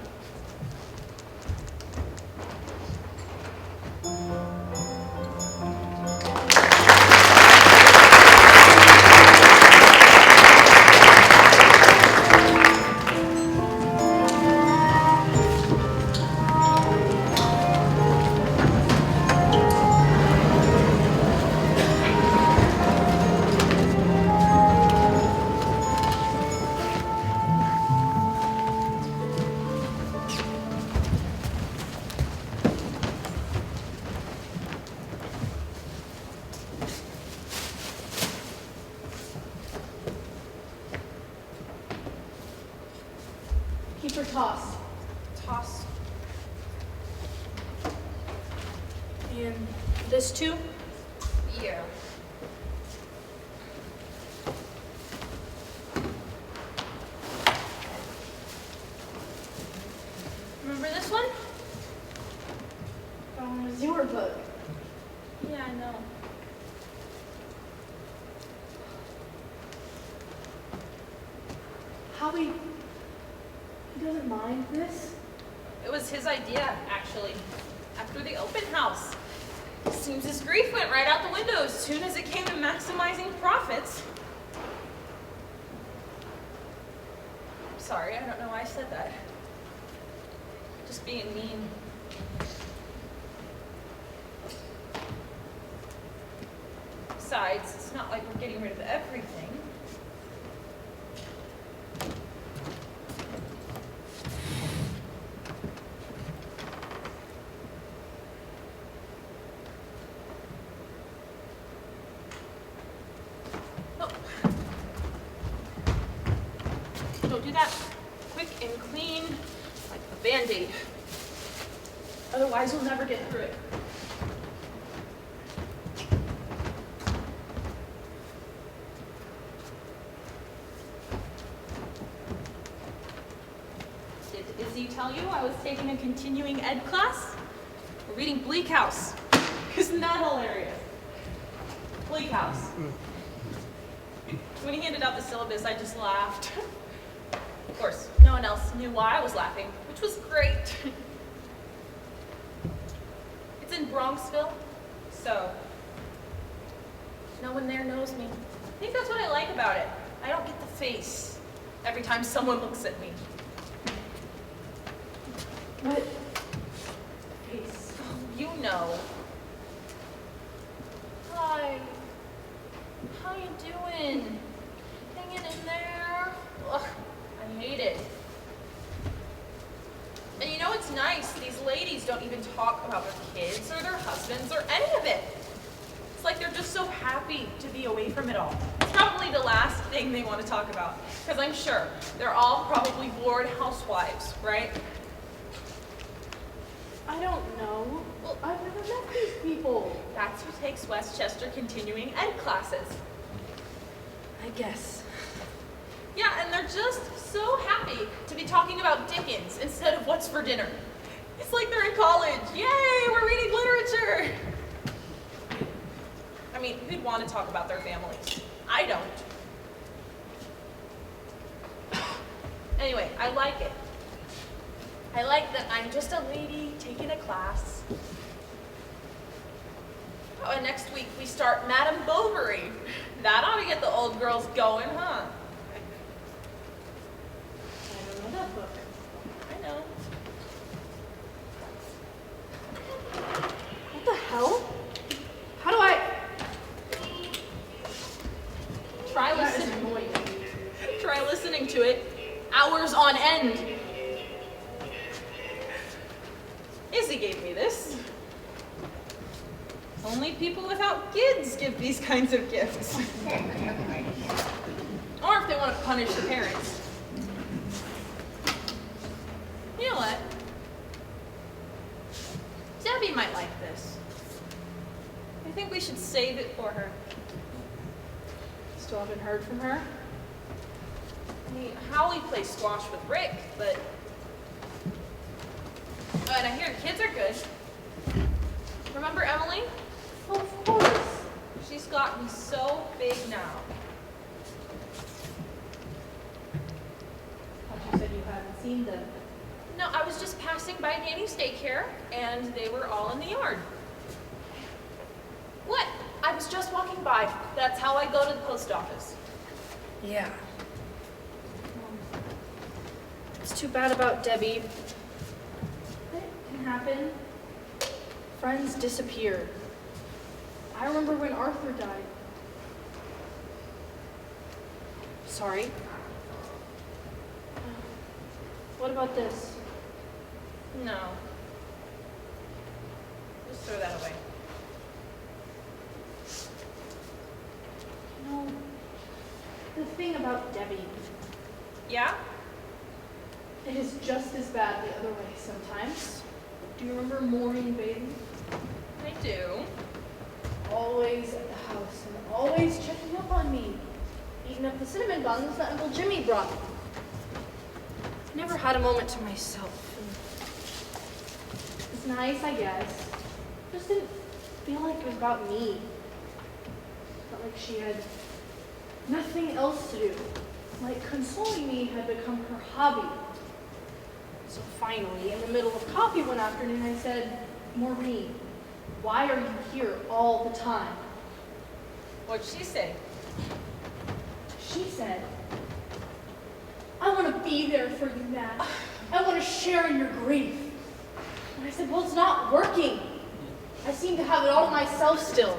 H: Keep her tossed.
B: Toss.
H: And this too?
G: Yeah.
H: Remember this one? It was your book.
B: Yeah, I know.
H: Howie, he doesn't mind this?
B: It was his idea, actually. After the open house. Seems his grief went right out the window as soon as it came to maximizing profits. sorry. I don't know why I said that. Just being mean. Besides, it's not like we're getting rid of everything. Don't do that. Quick and clean, like a Band-Aid. Otherwise, you'll never get through it. Did Izzy tell you I was taking a continuing ed class? We're reading Bleak House. Isn't that hilarious? Bleak House. When he handed out the syllabus, I just laughed. Of course, no one else knew why I was laughing, which was great. It's in Bronxville, so no one there knows me. I think that's what I like about it. I don't get the face every time someone looks at me.
H: What face?
B: Oh, you know. Hi. How you doing? Hanging in there? Ugh, I hate it. And you know what's nice? These ladies don't even talk about their kids or their husbands or any of it. It's like they're just so happy to be away from it all. It's probably the last thing they want to talk about, because I'm sure they're all probably bored housewives, right?
H: I don't know. Well, I've never met these people.
B: That's who takes Westchester continuing ed classes.
H: I guess.
B: Yeah, and they're just so happy to be talking about Dickens instead of what's for dinner. It's like they're in college. Yay, we're reading literature. I mean, who'd want to talk about their families? I don't. Anyway, I like it. I like that I'm just a lady taking a class. Oh, and next week we start Madame Bovary. That ought to get the old girls going, huh?
H: I don't know that book.
B: I know.
H: What the hell? How do I?
B: Try
H: That is
B: listening.
H: annoying.
B: Try listening to it hours on end. Izzy gave me this. Only people without kids give these kinds of gifts. Or if they want to punish the parents. You know what? Debbie might like this. I think we should save it for her.
H: Still haven't heard from her?
B: I mean, Holly plays squash with Rick, but... Oh, and I hear the kids are good. Remember Emily?
H: Of course.
B: She's gotten so big now.
H: Thought you said you hadn't seen them.
B: No, I was just passing by Danny's daycare, and they were all in the yard. What? I was just walking by. That's how I go to the post office.
H: Yeah. It's too bad about Debbie. It can happen. Friends disappear. I remember when Arthur died. Sorry. What about this?
B: No. Just throw that away.
H: You know, the thing about Debbie,
B: Yeah?
H: it is just as bad the other way sometimes. Do you remember Maureen bathing?
B: I do.
H: Always at the house and always checking up on me. Eating up the cinnamon buns that Uncle Jimmy brought me. Never had a moment to myself. It's nice, I guess. Just didn't feel like it was about me. Felt like she had nothing else to do. Like consoling me had become her hobby. So finally, in the middle of coffee one afternoon, I said, Maureen, why are you here all the time?
B: What'd she say?
H: She said, I want to to be there for you, Matt. I want to share in your grief. And I said, well, it's not working. I seem to have it all to myself still.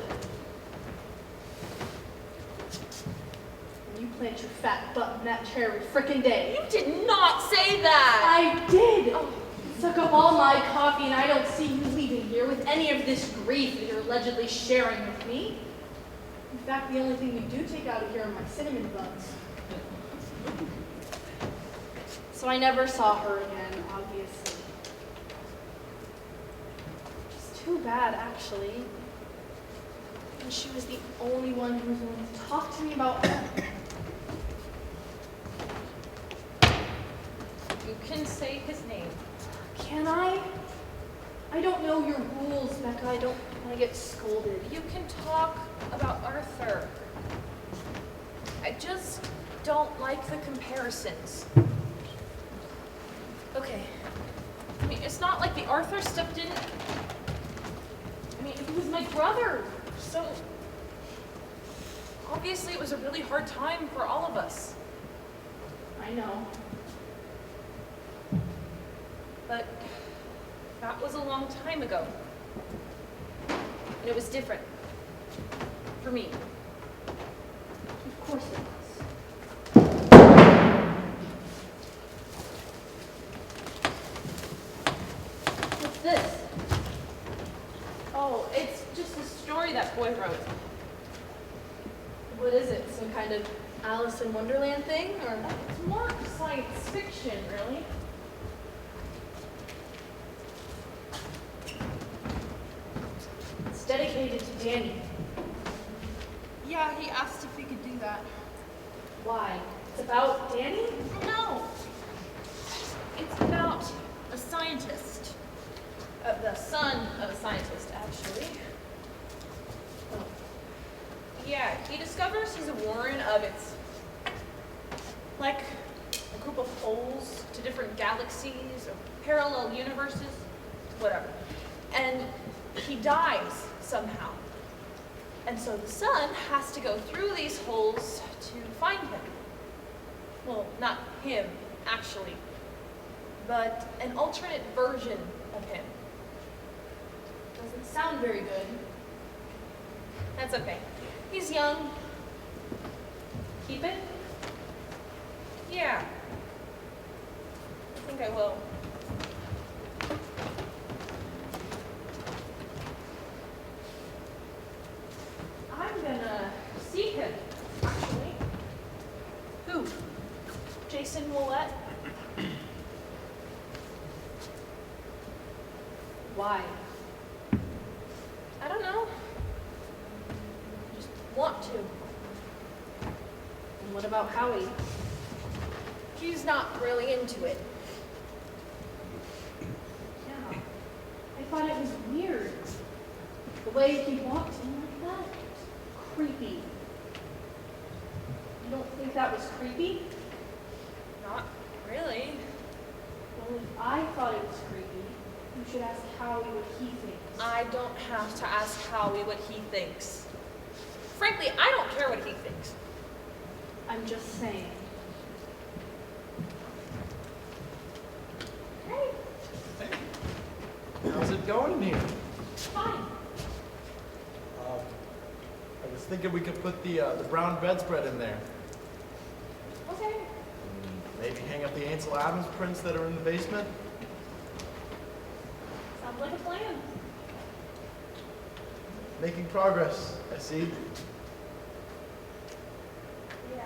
H: And you plant your fat butt in that chair every frickin' day.
B: You did not say that.
H: I did. Suck up all my coffee, and I don't see you leaving here with any of this grief that you're allegedly sharing with me. In fact, the only thing you do take out of here are my cinnamon buns. So I never saw her again, obviously. It's too bad, actually. And she was the only one who was willing to talk to me about her.
B: You can say his name.
H: Can I? I don't know your rules, Becca. I don't want to get scolded.
B: You can talk about Arthur. I just don't like the comparisons. Okay. I mean, it's not like the Arthur stuff didn't... I mean, he was my brother, so... Obviously, it was a really hard time for all of us.
H: I know.
B: But that was a long time ago. And it was different. For me.
H: Of course it was. What's this?
B: Oh, it's just a story that boy wrote.
H: What is it? Some kind of Alice in Wonderland thing? Or
B: It's more science fiction, really.
H: it's dedicated to Danny.
G: Yeah, he asked if we could do that.
H: Why? It's about Danny?
B: No. It's about a scientist. The son of a scientist, actually. Yeah, he discovers he's a warren of its, like, a group of holes to different galaxies or parallel universes, whatever. And he dies somehow. And so the son has to go through these holes to find him. Well, not him, actually, but an alternate version of him.
H: Doesn't sound very good.
B: That's okay. He's young. Keep it? Yeah. I think I will. I'm gonna see him, actually.
H: Who?
B: Jason Willett.
H: Why?
B: I don't know. Just want to.
H: And what about Howie?
B: He's not really into it.
H: Yeah. I thought it was weird. The way he walked in like that. Creepy. You don't think that was creepy?
B: Not really.
H: Well, if I thought it was creepy, you should ask Howie what he thinks.
B: I don't have to ask Howie what he thinks. Frankly, I don't care what he thinks.
H: I'm just saying.
B: Hey,
D: How's it going in here?
B: fine.
D: I was thinking we could put the brown bedspread in there.
B: Okay.
D: Maybe hang up the Ansel Adams prints that are in the basement.
B: Sounds like a plan.
D: Making progress, I see.
B: Yeah.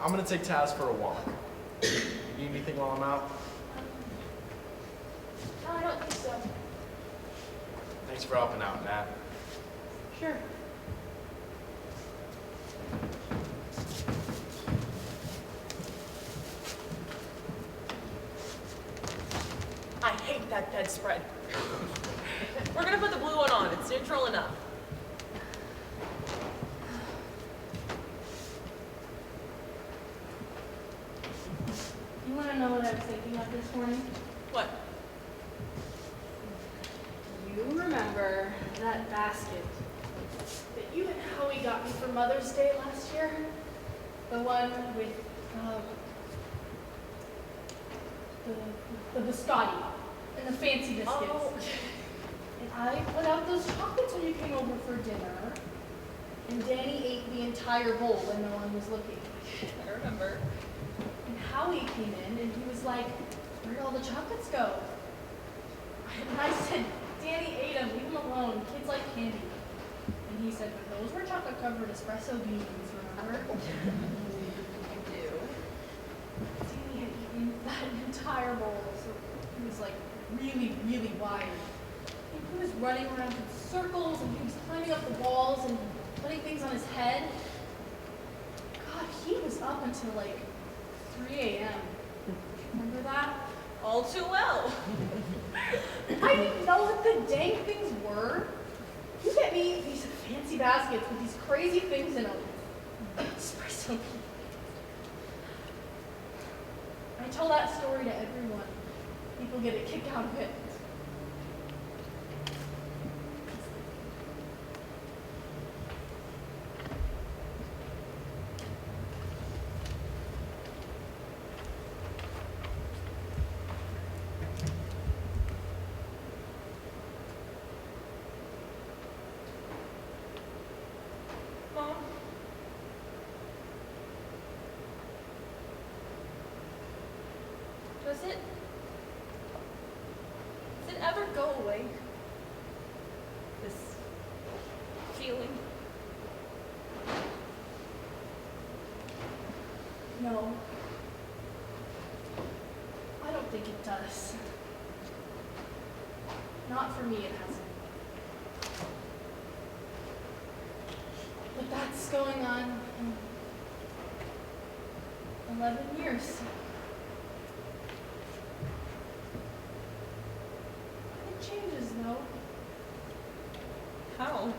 D: I'm gonna take Taz for a walk. You need anything while I'm out?
B: No, I don't think so.
D: Thanks for helping out, Nat.
H: Sure.
B: I hate that bedspread. We're gonna put the blue one on. It's neutral enough.
H: You want to know what I was thinking of this morning?
B: What?
H: You remember that basket that you and Howie got me for Mother's Day last year? The one with the biscotti and the fancy biscuits.
B: Oh.
H: And I put out those chocolates when you came over for dinner. And Danny ate the entire bowl when no one was looking.
B: I remember.
H: And Howie came in and he was like, "Where'd all the chocolates go?" And I said, "Danny ate them, leave them alone. Kids like candy." And he said, "But those were chocolate-covered espresso beans, remember?"
B: I do.
H: Danny had eaten that entire bowl, so he was like really, really wired. And he was running around in circles and he was climbing up the walls and putting things on his head. God, he was up until like 3 a.m. Remember that?
B: All too well.
H: I didn't know what the dang things were. You get me these fancy baskets with these crazy things in them. Espresso beans. I tell that story to everyone. People get a kick out of it.
B: Mom. Does it ever go away? This feeling?
H: No. I don't think it does. Not for me, it hasn't. But that's going on in 11 years. It changes, though.
B: How?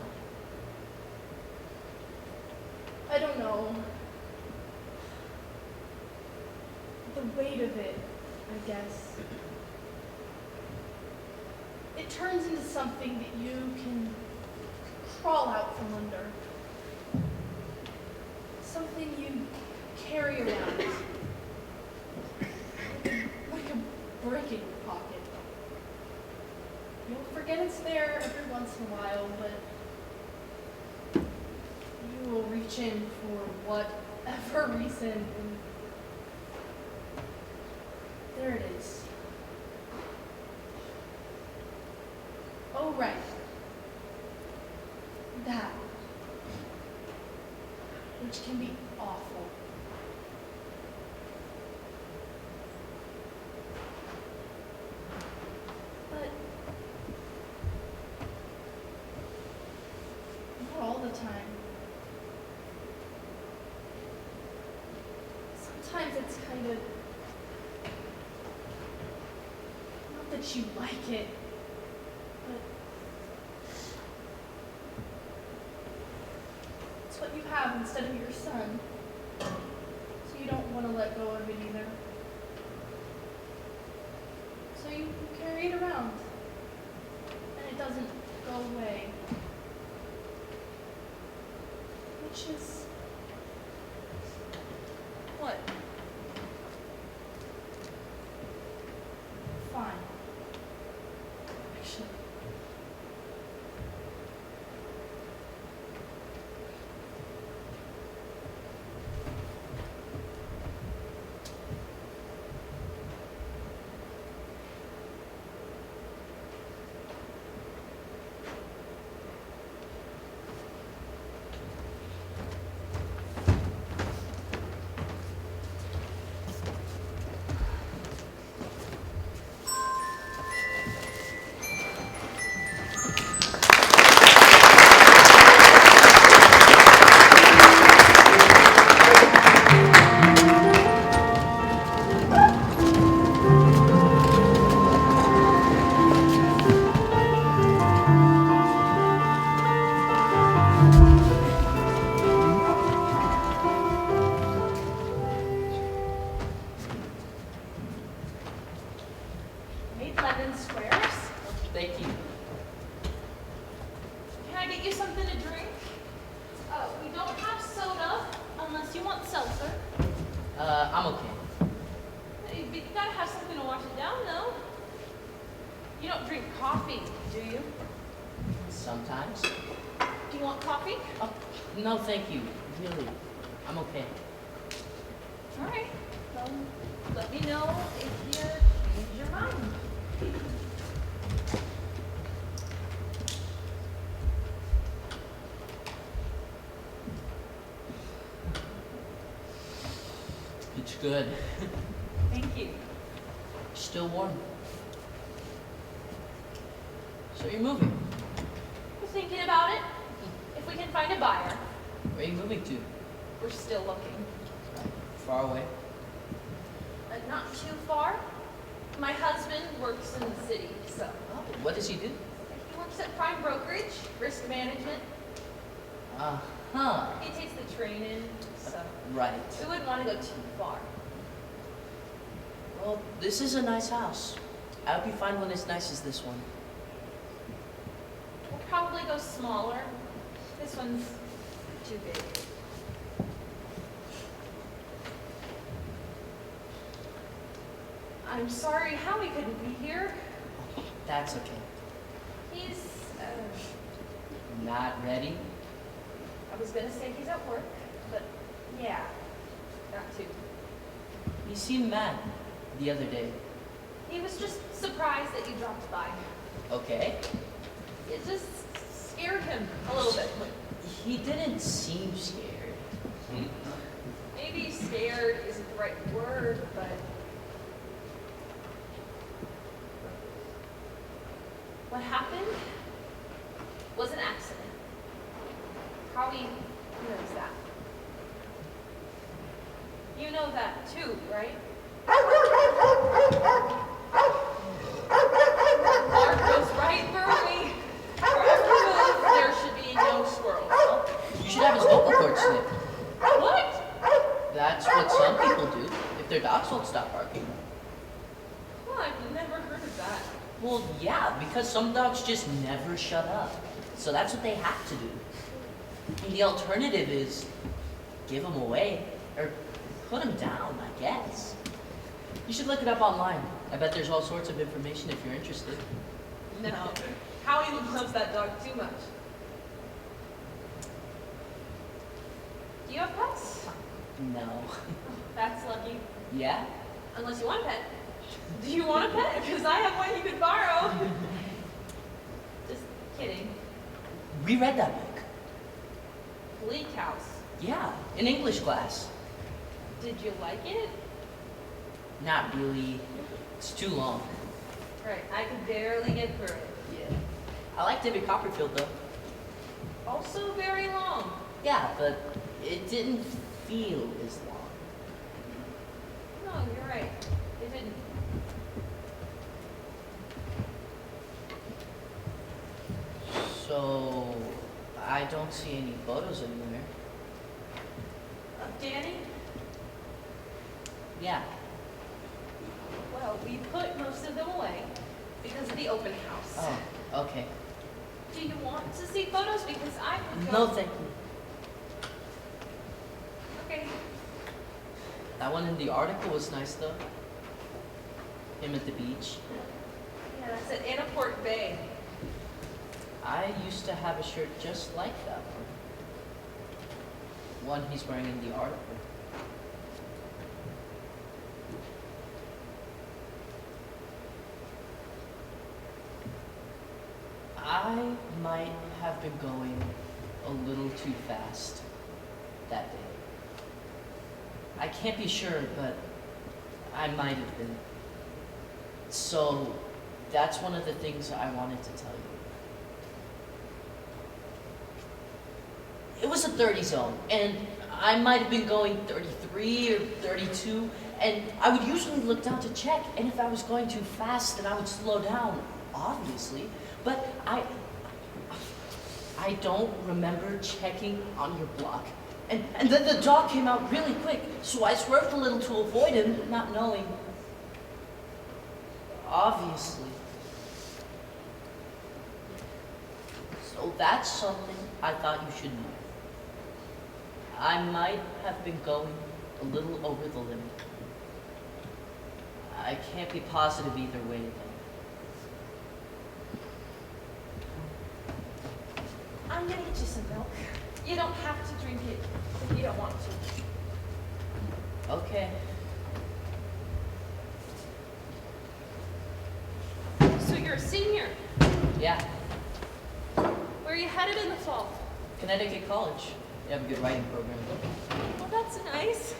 H: I don't know. The weight of it, I guess. It turns into something that you can crawl out from under. Something you carry around. Like a brick in your pocket. You'll forget it's there every once in a while, but you will reach in for whatever reason, and there it is. Oh, right. That. Which can be awful. But not all the time. Sometimes it's kind of, not that you like it, but it's what you have instead of your son. So you don't want to let go of it either. So you carry it around. And it doesn't go away. Which is
B: What?
H: fine. Actually. Made lemon squares.
I: Thank you.
B: Can I get you something to drink? We don't have soda unless you want seltzer.
I: I'm okay.
B: Hey, but you gotta have something to wash it down, though. You don't drink coffee, do you?
I: Sometimes.
B: Do you want coffee?
I: Oh, no, thank you. Really, I'm okay.
B: All right. Well, let me know if you change your mind.
I: It's good.
B: Thank you.
I: Still warm. So you're moving.
B: We're thinking about it. If we can find a buyer,
I: Where are you moving to?
B: we're still looking.
I: Far away.
B: Not too far. My husband works in the city, so
I: Oh, what does he do?
B: he works at Prime Brokerage, risk management.
I: Uh-huh.
B: He takes the train in, so
I: Right.
B: we wouldn't want to go too far.
I: Well, this is a nice house. I hope you find one as nice as this one.
B: We'll probably go smaller. This one's too big. I'm sorry Howie couldn't be here.
I: That's okay.
B: He's,
I: Not ready?
B: I was gonna say he's at work, but yeah, that too.
I: You seemed mad the other day.
B: He was just surprised that you dropped by.
I: Okay.
B: It just scared him a little bit.
I: He didn't seem scared.
B: Maybe scared isn't the right word, but what happened was an accident. Howie knows that. You know that too, right? Mark goes right through me. Wherever he goes, there should be no squirrels.
I: You should have his vocal cords snipped.
B: What?
I: That's what some people do if their dogs won't stop barking.
B: Well, I've never heard of that.
I: Well, yeah, because some dogs just never shut up. So that's what they have to do. And the alternative is give them away or put them down, I guess. You should look it up online. I bet there's all sorts of information if you're interested.
B: No. Howie loves that dog too much. Do you have pets?
I: No.
B: That's lucky.
I: Yeah?
B: Unless you want a pet. Do you want a pet? Because I have one you could borrow. Just kidding.
I: We read that book.
B: Bleak House.
I: Yeah, in English class.
B: Did you like it?
I: Not really. It's too long.
B: Right, I could barely get through it.
I: Yeah. I like David Copperfield though.
B: Also very long.
I: Yeah, but it didn't feel as long.
B: No, you're right. It didn't.
I: So, I don't see any photos anywhere.
B: Of Danny?
I: Yeah.
B: Well, we put most of them away because of the open house.
I: Oh, okay.
B: Do you want to see photos? Because I would
I: No,
B: go-
I: thank you.
B: Okay.
I: That one in the article was nice though. Him at the beach.
B: Yeah, that's at Annaport Bay.
I: I used to have a shirt just like that one. One he's wearing in the article. I might have been going a little too fast that day. I can't be sure, but I might have been. So that's one of the things I wanted to tell you. It was a 30 zone, and I might have been going 33 or 32, and I would usually look down to check, and if I was going too fast, then I would slow down, obviously. But I don't remember checking on your block. And then the dog came out really quick, so I swerved a little to avoid him, not knowing. Obviously. So that's something I thought you should know. I might have been going a little over the limit. I can't be positive either way, though.
B: I'm gonna get you some milk. You don't have to drink it if you don't want to.
I: Okay.
B: So you're a senior.
I: Yeah,
B: Where are you headed in the fall?
I: Connecticut College. They have a good writing program.
B: Well, that's nice.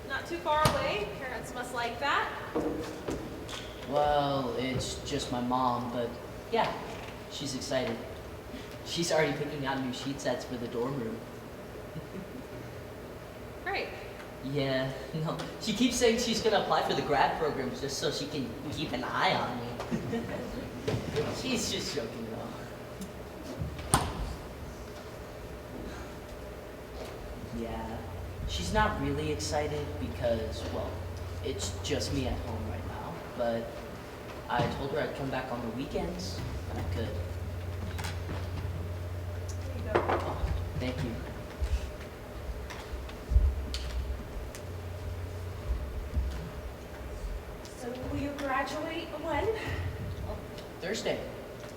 B: Not too far away. Parents must like that.
I: Well, it's just my mom, but yeah, she's excited. She's already picking out new sheet sets for the dorm room.
B: Great.
I: Yeah, no, she keeps saying she's gonna apply for the grad program just so she can keep an eye on me. She's just joking though. Yeah, she's not really excited because, well, it's just me at home right now, but I told her I'd come back on the weekends when I could.
B: There you go.
I: Oh, thank you.
B: So will you graduate when?
I: Oh, Thursday.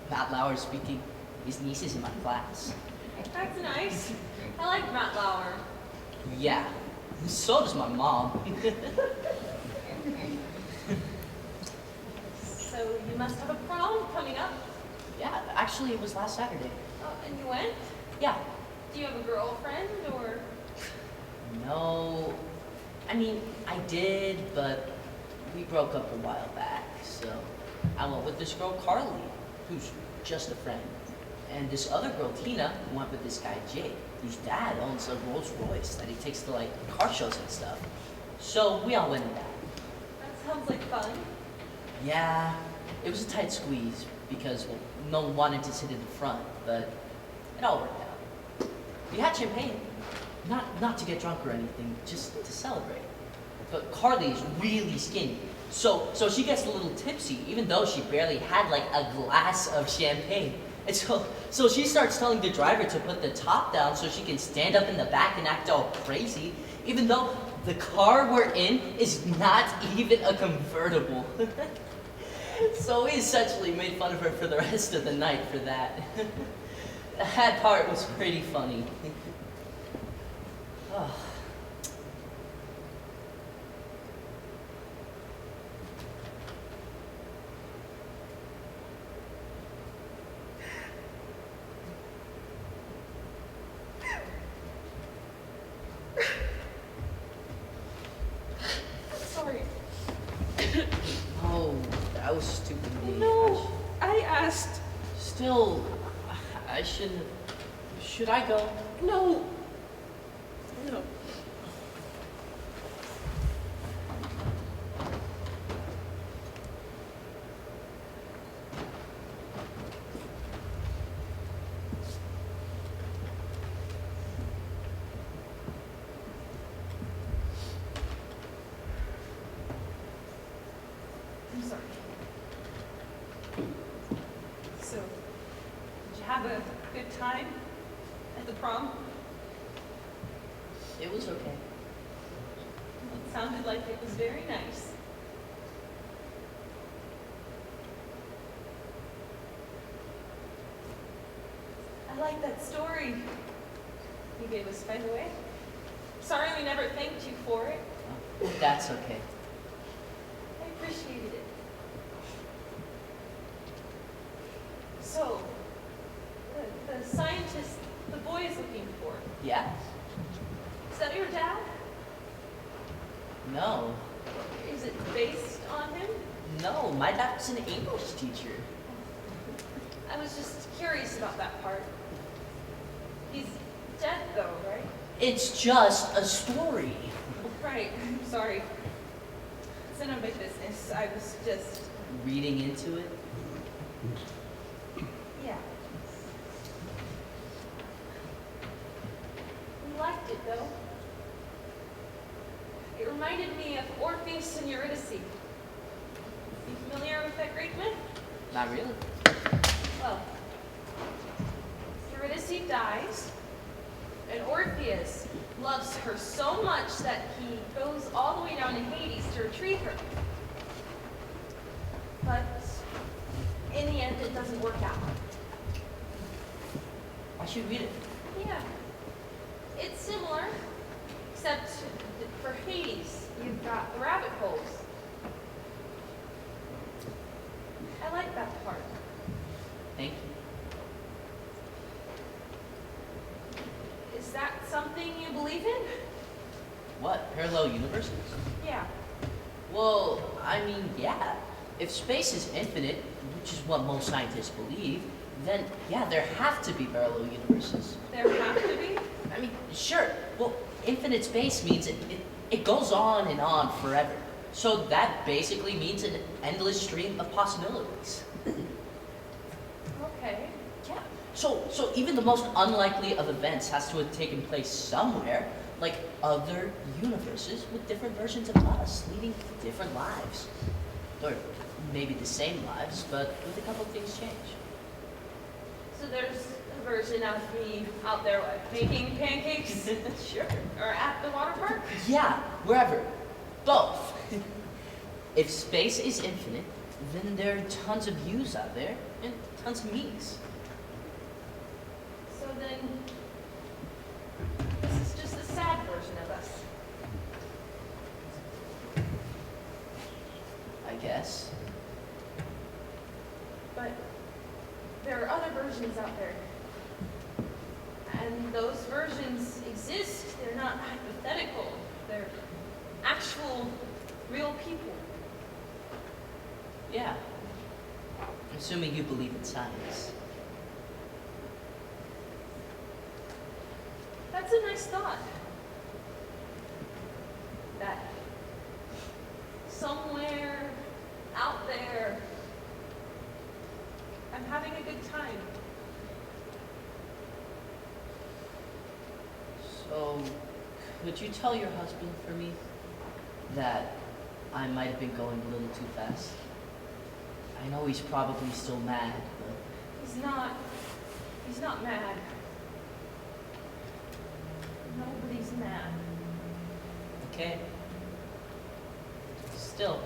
I: Matt Lauer's speaking. His niece is in my class.
B: That's nice. I like Matt Lauer.
I: Yeah, so does my mom.
B: So you must have a prom coming up.
I: Yeah, actually it was last Saturday.
B: Oh, and you went?
I: Yeah.
B: Do you have a girlfriend or?
I: No, I mean, I did, but we broke up a while back, so I went with this girl, Carly, who's just a friend. And this other girl, Tina, went with this guy, Jake, whose dad owns a Rolls Royce that he takes to, like, car shows and stuff. So we all went in that.
B: That sounds like fun.
I: Yeah, it was a tight squeeze because, well, no one wanted to sit in the front, but it all worked out. We had champagne. Not to get drunk or anything, just to celebrate. But Carly's really skinny, so she gets a little tipsy, even though she barely had like a glass of champagne. And so she starts telling the driver to put the top down so she can stand up in the back and act all crazy, even though the car we're in is not even a convertible. So we essentially made fun of her for the rest of the night for that. That part was pretty funny. Oh.
B: Sorry.
I: Oh, that was stupid of me.
B: No, I asked.
I: Still, I shouldn't. Should I go?
B: No. No. I'm sorry. So, did you have a good time at the prom?
I: It was okay.
B: It sounded like it was very nice. I like that story you gave us, by the way. Sorry we never thanked you for it.
I: That's okay.
B: I appreciated it. So, the scientist the boy is looking for,
I: Yeah?
B: is that your dad?
I: No.
B: Is it based on him?
I: No, my dad was an English teacher.
B: I was just curious about that part. He's dead though, right?
I: It's just a story.
B: Right, I'm sorry. It's none of my business. I was just,
I: Reading into it?
B: yeah. We liked it though. It reminded me of Orpheus and Eurydice. You familiar with that Greek myth?
I: Not really.
B: Well, Eurydice dies, And Orpheus loves her so much that he goes all the way down to Hades to retrieve her. But in the end, it doesn't work out.
I: I should read it.
B: Yeah. It's similar, except for Hades, you've got the rabbit holes. I like that part.
I: Thank you.
B: Is that something you believe in?
I: What, parallel universes?
B: Yeah.
I: Well, I mean, yeah. If space is infinite, which is what most scientists believe, then yeah, there have to be parallel universes.
B: There have to be?
I: I mean, sure. Well, infinite space means it goes on and on forever. So that basically means an endless stream of possibilities.
B: Okay.
I: Yeah. So even the most unlikely of events has to have taken place somewhere, like other universes with different versions of us, leading different lives. Or maybe the same lives, but with a couple of things change.
B: So there's a version of me out there, what, making pancakes?
I: Sure.
B: Or at the water park?
I: Yeah, wherever. Both. If space is infinite, then there are tons of yous out there, and tons of me's.
B: So then, this is just a sad version of us.
I: I guess.
B: But there are other versions out there. And those versions exist. They're not hypothetical. They're actual, real people.
I: Yeah. Assuming you believe in science.
B: That's a nice thought. That somewhere out there, I'm having a good time.
I: So, could you tell your husband for me that I might have been going a little too fast? I know he's probably still mad, but
B: He's not mad. Nobody's mad.
I: okay. Still,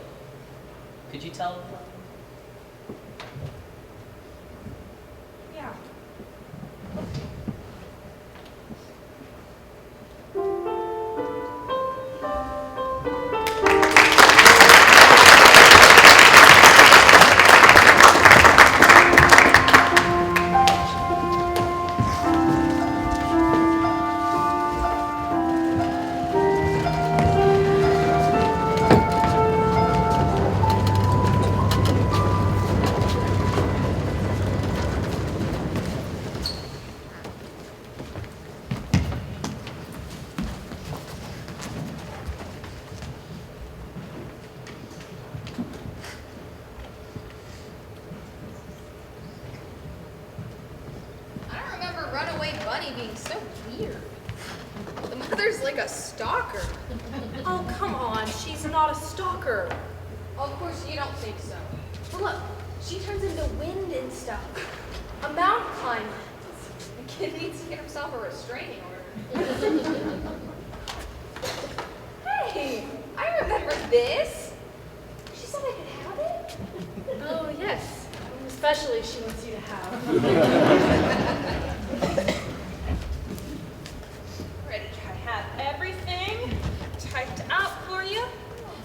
I: could you tell him?
B: Yeah.
A: I don't remember Runaway Bunny being so weird. The mother's like a stalker.
H: Oh, come on. She's not a stalker.
A: Of course you don't think so.
H: But look, she turns into wind and stuff. A mountain climber.
A: The kid needs to get himself a restraining order. Hey, I remember this. She said I could have it.
H: Oh, yes. Especially if she wants you to have.
B: Ready? I have everything typed out for you.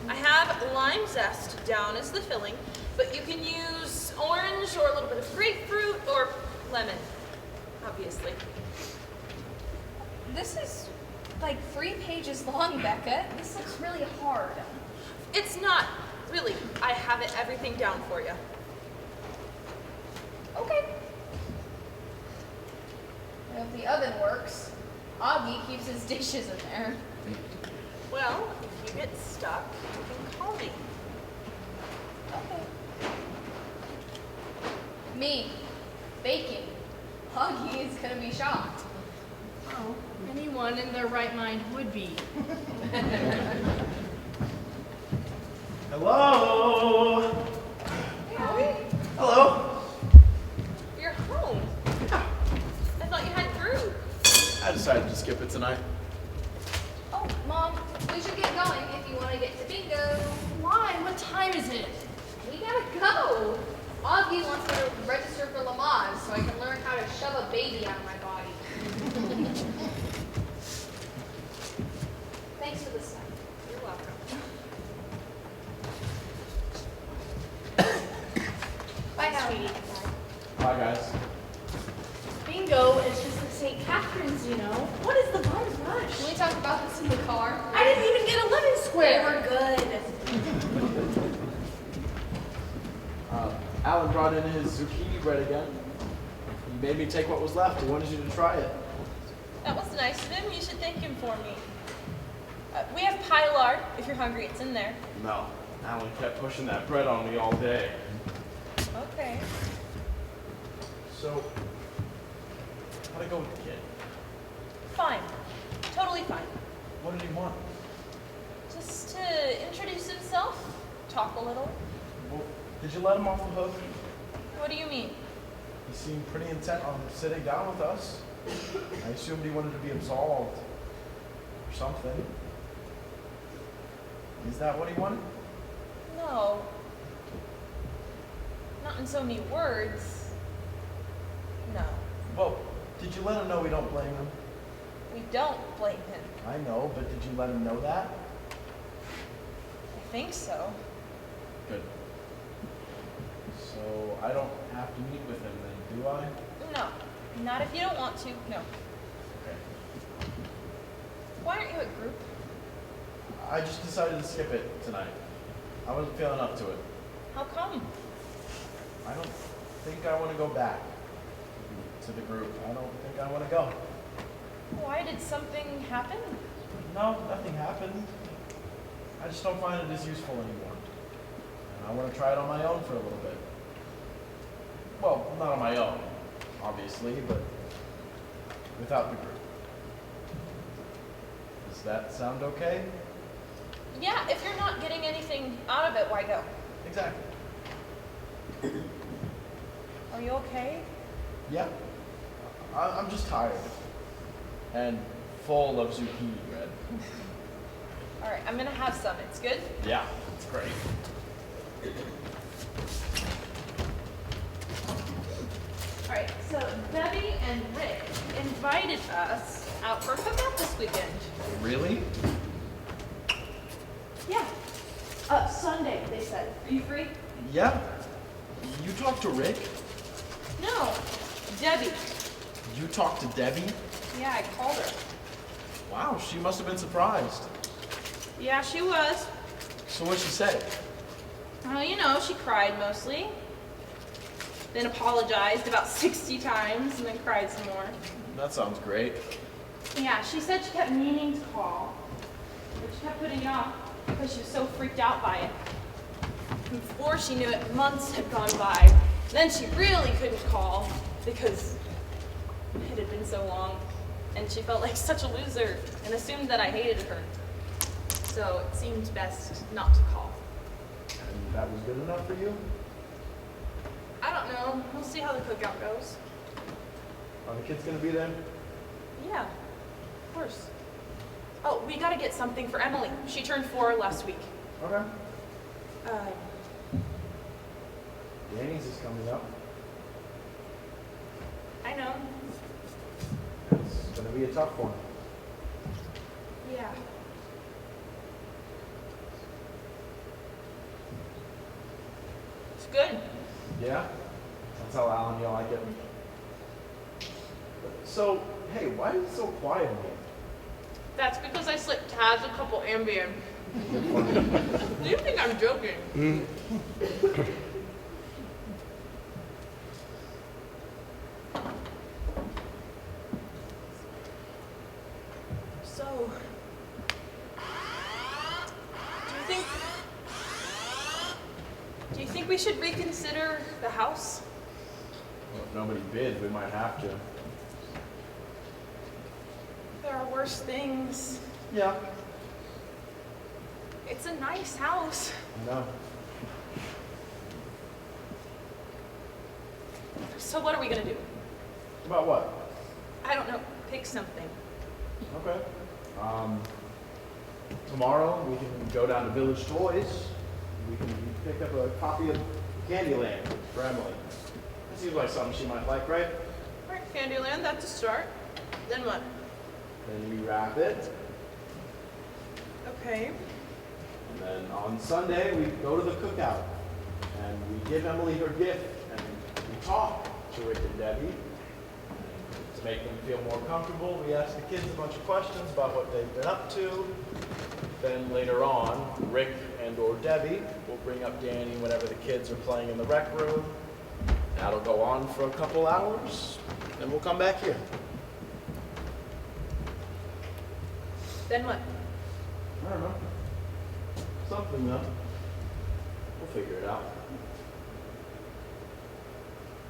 B: I have lime zest down as the filling, but you can use orange or a little bit of grapefruit or lemon, obviously.
A: This is like 3 pages long, Becca. This looks really hard.
B: It's not, really. I have everything down for you.
A: Okay. I hope the oven works. Augie keeps his dishes in there.
B: Well, if you get stuck, you can call me.
A: Okay. Me, baking. Augie is gonna be shocked.
H: Oh, anyone in their right mind would be.
D: Hello?
B: Hey,
D: Hello?
B: you're home. I thought you had fruit.
D: I decided to just skip it tonight?
A: Oh, Mom, we should get going if you want to get to bingo.
H: Why? What time is it?
A: We gotta go. Augie wants me to register for Lamaze so I can learn how to shove a baby out of my body. Thanks for the stuff.
B: You're welcome.
A: Bye now.
H: Sweetie.
C: Bye, guys.
H: Bingo is just at St. Catherine's, you know. What is the bum's rush?
A: Can we talk about this in the car?
H: I didn't even get a lemon
A: They
H: square.
A: were good.
D: Alan brought in his zucchini bread again. He made me take what was left. He wanted you to try it.
B: That was nice of him. You should thank him for me. We have pie lard. If you're hungry, it's in there.
D: No. Alan kept pushing that bread on me all day.
B: Okay.
D: So, how'd it go with the kid?
B: Fine. Totally fine.
D: What did he want?
B: Just to introduce himself, talk a little.
D: Well, did you let him off the hook?
B: What do you mean?
D: He seemed pretty intent on sitting down with us. I assumed he wanted to be absolved or something. Is that what he wanted?
B: No. Not in so many words. No.
D: Well, did you let him know we don't blame him?
B: We don't blame him.
D: I know, but did you let him know that?
B: I think so.
D: Good. So I don't have to meet with him then, do I?
B: No. Not if you don't want to. No.
D: Okay.
B: Why aren't you at group?
D: I just decided to skip it tonight. I wasn't feeling up to it.
B: How come?
D: I don't think I want to go back to the group. I don't think I want to go.
B: Why did something happen?
D: No, nothing happened. I just don't find it as useful anymore. And I want to try it on my own for a little bit. Well, not on my own, obviously, but without the group. Does that sound okay?
B: Yeah, if you're not getting anything out of it, why go?
D: Exactly.
B: Are you okay?
D: Yeah. I'm just tired. And full of zucchini bread.
B: All right, I'm gonna have some. It's good?
D: Yeah, it's great.
B: All right, so Debbie and Rick invited us out for a cookout this weekend.
D: Really?
H: Yeah. Sunday, they said.
B: Are you free?
D: Yeah. You talked to Rick?
B: No, Debbie.
D: You talked to Debbie?
B: Yeah, I called her.
D: Wow, she must have been surprised.
B: Yeah, she was.
D: So what'd she say?
B: Well, you know, she cried mostly. Then apologized about 60 times and then cried some more.
D: That sounds great.
B: Yeah, she said she kept meaning to call, but she kept putting it off because she was so freaked out by it. And before she knew it, months had gone by. Then she really couldn't call because it had been so long, and she felt like such a loser and assumed that I hated her. So it seemed best not to call.
D: And that was good enough for you?
B: I don't know. We'll see how the cookout goes.
D: Are the kids gonna be there?
B: Yeah, of course. Oh, we gotta get something for Emily. She turned 4 last week.
D: Okay.
B: Uh,
D: Danny's is coming up.
B: I know.
D: It's gonna be a tough one.
B: Yeah. It's good.
D: Yeah? That's how Alan, you like it. So, hey, why is it so quiet in here?
B: That's because I slipped Taz a couple Ambien. Do you think I'm joking? So, do you think we should reconsider the house?
D: Well, if nobody bids, we might have to.
B: There are worse things.
D: Yeah.
B: It's a nice house.
D: I know.
B: So what are we gonna do?
D: About what?
B: I don't know. Pick something.
D: Okay. Tomorrow we can go down to Village Toys. We can pick up a copy of Candyland for Emily. That seems like something she might like, right?
H: All right, Candyland, that's a start. Then what?
D: Then we wrap it.
H: Okay.
D: And then on Sunday, we go to the cookout. And we give Emily her gift. And we talk to Rick and Debbie. And to make them feel more comfortable, we ask the kids a bunch of questions about what they've been up to. Then later on, Rick and or Debbie will bring up Danny whenever the kids are playing in the rec room. That'll go on for a couple hours. Then we'll come back here.
H: Then what?
D: I don't know. Something though. We'll figure it out.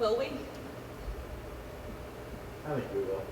H: Will we?
D: I think we will.